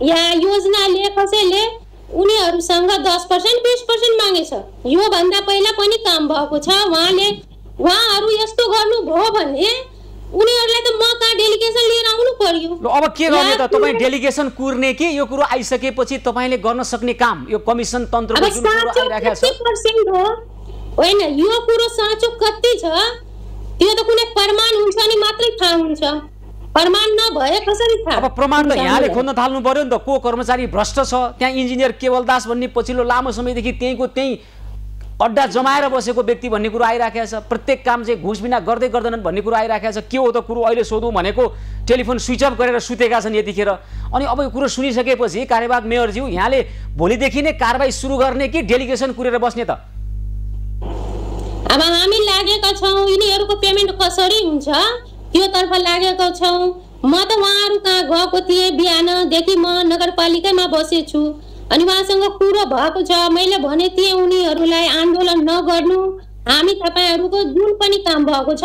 या योजनाले कसैले उनीहरूसँग 10%, 20% मागेछ। यो भन्दा पहिला पनि काम भएको छ। उहाँहरू यस्तो गर्नुभयो भने उनीहरूलाई त म कहाँ डेलिगेसन लिएर आउनु पर्यो। अब के गर्ने त? तपाईँ डेलिगेसन कुर्ने कि यो कुरो आइसकेपछि तपाईँले गर्न सक्ने काम, यो कमिसन तन्त्रको जुन कुरो आइराखेको छ? 50% हो होइन, यो कुरो साँचो कति छ त्यो त कुनै प्रमाण हुन्छ नि मात्रै थाहा हुन्छ। प्रमाण नभए कसरी थाहा? अब प्रमाण त यहाँले खोज्न थाल्नु पर्यो नि त। को कर्मचारी भ्रष्ट छ? त्यहाँ इन्जिनियर केवल दास भन्ने पछिल्लो लामो समयदेखि त्यहीँको त्यहीँ अड्डा जमाएर बसेको व्यक्ति भन्ने कुरो आइराखेको छ। प्रत्येक काम चाहिँ घुस बिना गर्दै गर्दैनन् भन्ने कुरो आइराखेको छ। के हो त कुरो? अहिले सोधौँ भनेको टेलिफोन स्विच अफ गरेर सुतेका छन् यतिखेर। अनि अब यो कुरो सुनिसकेपछि कार्यवाहक मेयरज्यू, यहाँले भोलिदेखि नै कारबाही सुरु गर्ने कि डेलिगेसन कुरेर बस्ने त? अब हामी लागेका छौँ, यिनीहरूको पेमेन्ट कसरी हुन्छ त्योतर्फ लागेका छौँ। म त उहाँहरू कहाँ गएको थिएँ, बिहानदेखि म नगरपालिकामा बसेछु। अनि उहाँसँग कुरो भएको छ। मैले भने थिएँ उनीहरूलाई आन्दोलन नगर्नु, हामी तपाईँहरूको जुन पनि काम भएको छ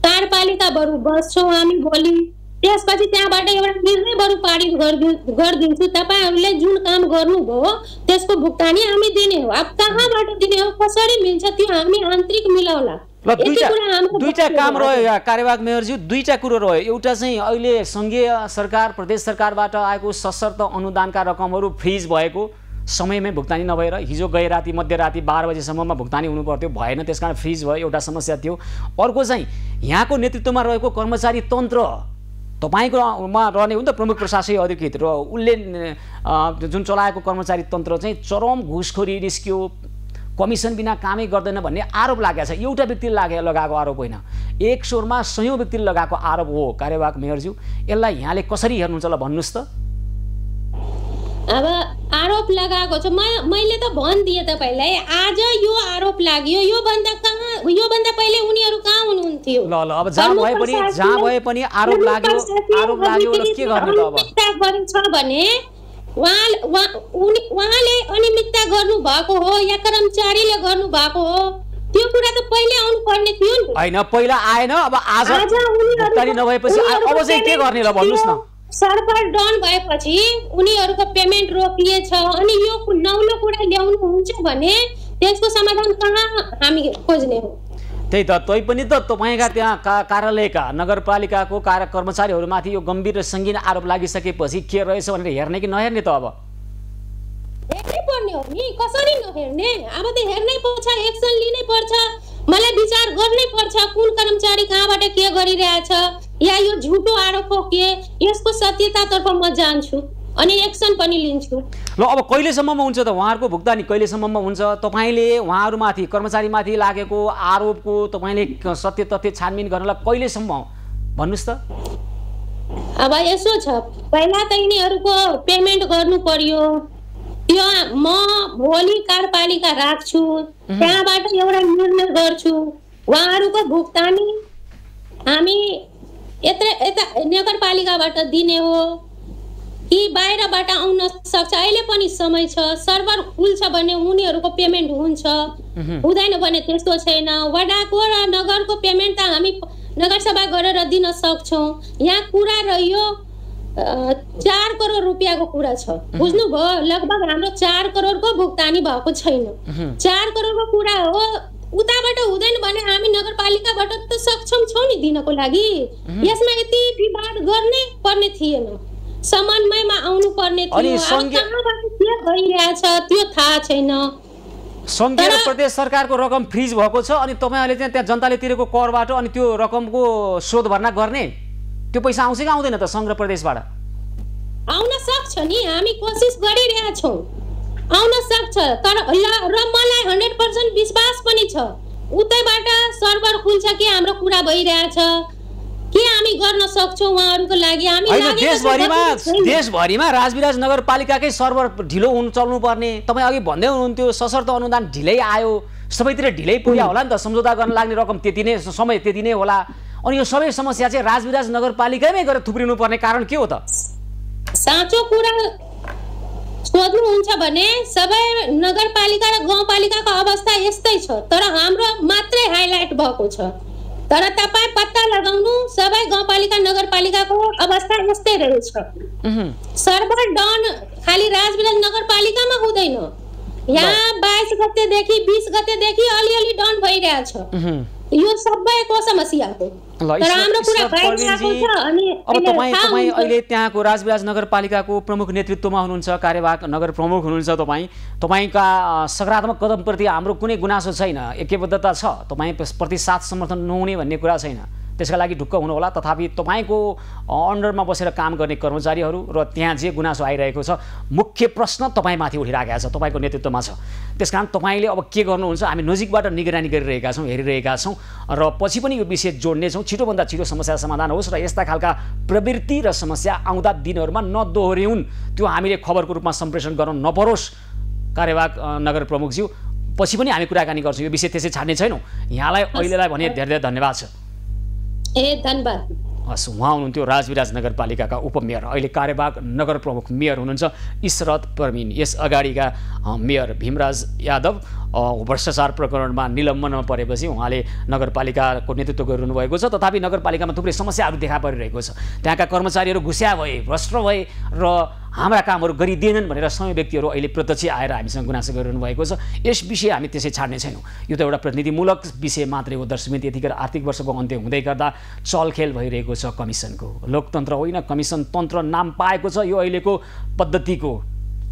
कार्यपालिका बरु बस्छौँ हामी भोलि, त्यसपछि त्यहाँबाट एउटा निर्णय बरु पारित गरिदिन्छु। तपाईँहरूले जुन काम गर्नुभयो त्यसको भुक्तानी हामी दिने हो। अब कहाँबाट दिने हो, कसरी मिल्छ त्यो हामी आन्तरिक मिलाउला। ल, दुईटा काम रह्यो कार्यवाहक मेयरज्यू, दुईटा कुरो रह्यो। एउटा चाहिँ अहिले सङ्घीय सरकार, प्रदेश सरकारबाट आएको सशर्त अनुदानका रकमहरू फ्रिज भएको, समयमै भुक्तानी नभएर हिजो गए राति मध्यराति 12 बजेसम्ममा भुक्तानी हुनु पर्थ्यो, भएन, त्यसकारण फ्रिज भयो, एउटा समस्या थियो। अर्को चाहिँ यहाँको नेतृत्वमा रहेको कर्मचारी तन्त्र, तपाईँकोमा रहने हो नि त प्रमुख प्रशासकीय अधिकृत, र उसले जुन चलाएको कर्मचारी तन्त्र चाहिँ चरम घुसखोरी निस्क्यो, कमिसन बिना कामै गर्दैन भन्ने आरोप लागेको छ। एउटा व्यक्तिले लगाएको आरोप होइन, एक स्वरमा सयौं व्यक्तिले लगाएको आरोप हो कार्यवाहक मेयरज्यू। यसलाई यहाँले कसरी हेर्नुहुन्छ ल भन्नुहोस् त? अब आरोप लगाएको छ, मैले त भनिदिएँ तपाईँलाई। आज यो आरोप लाग्यो, यो भन्दा पहिले उनीहरू कहाँ हुनुहुन्थ्यो? ल अब जहाँ भए पनि आरोप लाग्यो र के गर्ने त? अब छ भने उहाँले अनियमितता गर्नु भएको हो या कर्मचारीले गर्नु भएको हो, त्यो कुरा त पहिले आउनु पर्ने थियो नि। हैन, पहिला आएन, अब आज भुक्तानी नभएपछि अब चाहिँ के गर्ने ल भन्नुस् न? सरकार डाउन भएपछि उनीहरूको पेमेन्ट रोकिएछ। अनि यो नौलो कुरा ल्याउनु हुन्छ भने त्यसको समाधान कहाँ हामी खोज्ने हो? त्यही त पनि त तपाईँका त्यहाँ कार्यालयका नगरपालिकाको कर्मचारीहरूमाथि यो गम्भीर र सङ्गीन आरोप लागिसकेपछि के रहेछ भनेर हेर्ने कि नहेर्ने त? अब हेर्नै पर्ने हो नि, कसरी नहेर्ने? अब त हेर्नै पर्छ, एक्सन लिनै पर्छ, मलाई विचार गर्नै पर्छ कुन कर्मचारी कहाँबाट के गरिरहेछ या यो झुटो आरोप हो के, यसको सत्यतातर्फ म जान्छु अनि एक्सन पनि लिन्छु। ल अब कहिलेसम्ममा हुन्छ त उहाँहरूको भुक्तानी? कहिलेसम्ममा हुन्छ? तपाईँले उहाँहरूमाथि कर्मचारीमाथि लागेको आरोपको तपाईँले सत्य तथ्य छानबिन गर्नलाई कहिलेसम्म भन्नुहोस् त? अब यसो छ, पहिला त यिनीहरूको पेमेन्ट गर्नु पर्यो, त्यो म भोलि कार्यपालिका राख्छु, त्यहाँबाट एउटा निर्णय गर्छु। उहाँहरूको भुक्तानी हामी यता नगरपालिकाबाट दिने हो कि बाहिरबाट आउन सक्छ? अहिले पनि समय छ, सर्भर खुल्छ भने उनीहरूको पेमेन्ट हुन्छ, हुँदैन भने त्यस्तो छैन। वडाको र नगरको पेमेन्ट त हामी नगरसभा गरेर दिन सक्छौँ। यहाँ कुरा रह्यो 4 करोड रुपियाँको कुरा छ, बुझ्नुभयो? लगभग हाम्रो 4 करोडको भुक्तानी भएको छैन। 4 करोडको कुरा हो, उताबाट हुँदैन भने हामी नगरपालिकाबाट त सक्षम छौँ नि दिनको लागि। यसमा यति विवाद गर्नै पर्ने थिएन, समन्वयमा आउनु पर्ने थियो। कहाँबाट के भइरहेछ त्यो थाहा छैन। सङ्घीय र प्रदेश सरकारको रकम फ्रिज भएको छ अनि तपाईँहरूले चाहिँ त्यहाँ जनताले तिरेको करबाट अनि त्यो रकमको शोध भर्ना गर्ने, त्यो पैसा आउँछ कि आउँदैन त सङ्घ र प्रदेशबाट? आउन सक्छ नि, हामी कोसिस गरिरहेछौँ, आउन सक्छ। तर र मलाई 100% विश्वास पनि छ उतैबाट सर्भर खुल्छ कि हाम्रो कुरा भइरहेछ के हामी गर्न सक्छौँ उहाँहरूको लागि। हामी देशभरिमा राजविराज नगरपालिकाकै सर्भर ढिलो चल्नु पर्ने, तपाईँ अघि भन्दै हुनुहुन्थ्यो सशर्त अनुदान ढिलै आयो, सबैतिर ढिलै पुग्यो होला नि त, सम्झौता गर्न लाग्ने रकम त्यति नै, समय त्यति नै होला। अनि यो सबै समस्या चाहिँ राजविराज नगरपालिकामै गएर थुप्रिनु पर्ने कारण के हो त? साँचो कुरा सोध्नुहुन्छ भने सबै नगरपालिका र गाउँपालिकाको अवस्था यस्तै छ, तर हाम्रो मात्रै हाइलाइट भएको छ। तर तपाईँ पत्ता लगाउनु, सबै गाउँपालिका नगरपालिकाको अवस्था यस्तै रहेछ। सर्भर डाउन खालि राजविराज नगरपालिकामा हुँदैन, यहाँ 22 गतेदेखि 20 गतेदेखि अलिअलि डाउन भइरहेछ। यो सबैको समस्या हो। तर हाम्रो कुरा भइरहेको छ। अनि अब तपाईँ अहिले त्यहाँको राजविराज नगरपालिकाको प्रमुख नेतृत्वमा हुनुहुन्छ, कार्यवाहक नगर प्रमुख हुनुहुन्छ तपाईँ। तपाईँका सकारात्मक कदमप्रति हाम्रो कुनै गुनासो छैन, एकबद्धता छ, तपाईँ प्रति साथ समर्थन नहुने भन्ने कुरा छैन, त्यसका लागि ढुक्क हुनु होला। तथापि तपाईँको अन्डरमा बसेर काम गर्ने कर्मचारीहरू र त्यहाँ जे गुनासो आइरहेको छ, मुख्य प्रश्न तपाईँमाथि उठिरहेको छ, तपाईँको नेतृत्वमा छ। त्यसकारण तपाईँले अब के गर्नुहुन्छ हामी नजिकबाट निगरानी गरिरहेका छौँ, हेरिरहेका छौँ र पछि पनि यो विषय जोड्नेछौँ। छिटोभन्दा छिटो समस्या समाधान होस् र यस्ता खालका प्रवृत्ति र समस्या आउँदा दिनहरूमा नदोहोऱ्याउन्, त्यो हामीले खबरको रूपमा सम्प्रेषण गर्न नपरोस्। कार्यवाहक नगर प्रमुखज्यू, पछि पनि हामी कुराकानी गर्छौँ, यो विषय त्यसै छाड्ने छैनौँ। यहाँलाई अहिलेलाई भने धेरै धेरै धन्यवाद छ। धन्यवाद। हस्, उहाँ हुनुहुन्थ्यो राजविराज नगरपालिकाका उपमेयर, अहिले कार्यवाहक नगर प्रमुख मेयर हुनुहुन्छ इशरत परमिन। यस अगाडिका मेयर भीमराज यादव भ्रष्टाचार प्रकरणमा निलम्बनमा परेपछि उहाँले नगरपालिकाको नेतृत्व गरिरहनु भएको छ। तथापि नगरपालिकामा थुप्रै समस्याहरू देखा परिरहेको छ, त्यहाँका कर्मचारीहरू घुस्या भए, भ्रष्ट भए र हाम्रा कामहरू गरिदिएनन् भनेर समय व्यक्तिहरू अहिले प्रत्यक्ष आएर हामीसँग गुनासो गरिरहनु भएको छ। यस विषय हामी त्यसै छाड्ने छैनौँ, यो त एउटा प्रतिनिधिमूलक विषय मात्रै हो। दर्शकवृन्द, यतिखेर आर्थिक वर्षको अन्त्य हुँदै गर्दा चलखेल भइरहेको छ कमिसनको। लोकतन्त्र होइन, कमिसन तन्त्र नाम पाएको छ यो अहिलेको पद्धतिको।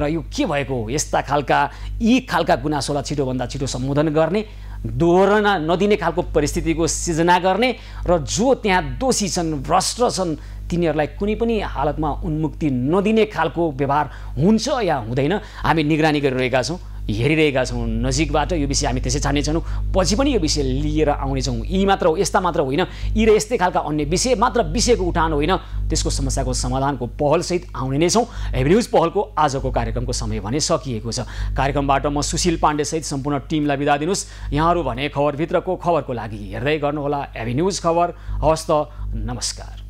र यो के भएको हो? यस्ता खालका गुनासोलाई छिटोभन्दा छिटो सम्बोधन गर्ने, दोहोरन नदिने खालको परिस्थितिको सिर्जना गर्ने र जो त्यहाँ दोषी छन्, भ्रष्ट छन्, तिनीहरूलाई कुनै पनि हालतमा उन्मुक्ति नदिने खालको व्यवहार हुन्छ या हुँदैन, हामी निगरानी गरिरहेका छौँ, हेरिरहेका छौँ नजिकबाट। यो विषय हामी त्यसै छाड्ने छैनौँ, पछि पनि यो विषय लिएर आउनेछौँ। यी मात्र हो, यस्ता मात्र होइन, यी र यस्तै खालका अन्य विषय मात्र विषयको उठान होइन, त्यसको समस्याको समाधानको पहलसहित आउने नै छौँ। हेभी न्युज पहलको आजको कार्यक्रमको समय भने सकिएको छ। कार्यक्रमबाट म सुशील पाण्डेसहित सम्पूर्ण टिमलाई बिदा दिनुहोस्। यहाँहरू भने खबरभित्रको खबरको लागि हेर्दै गर्नुहोला हेभी न्युज खबर। हवस् त, नमस्कार।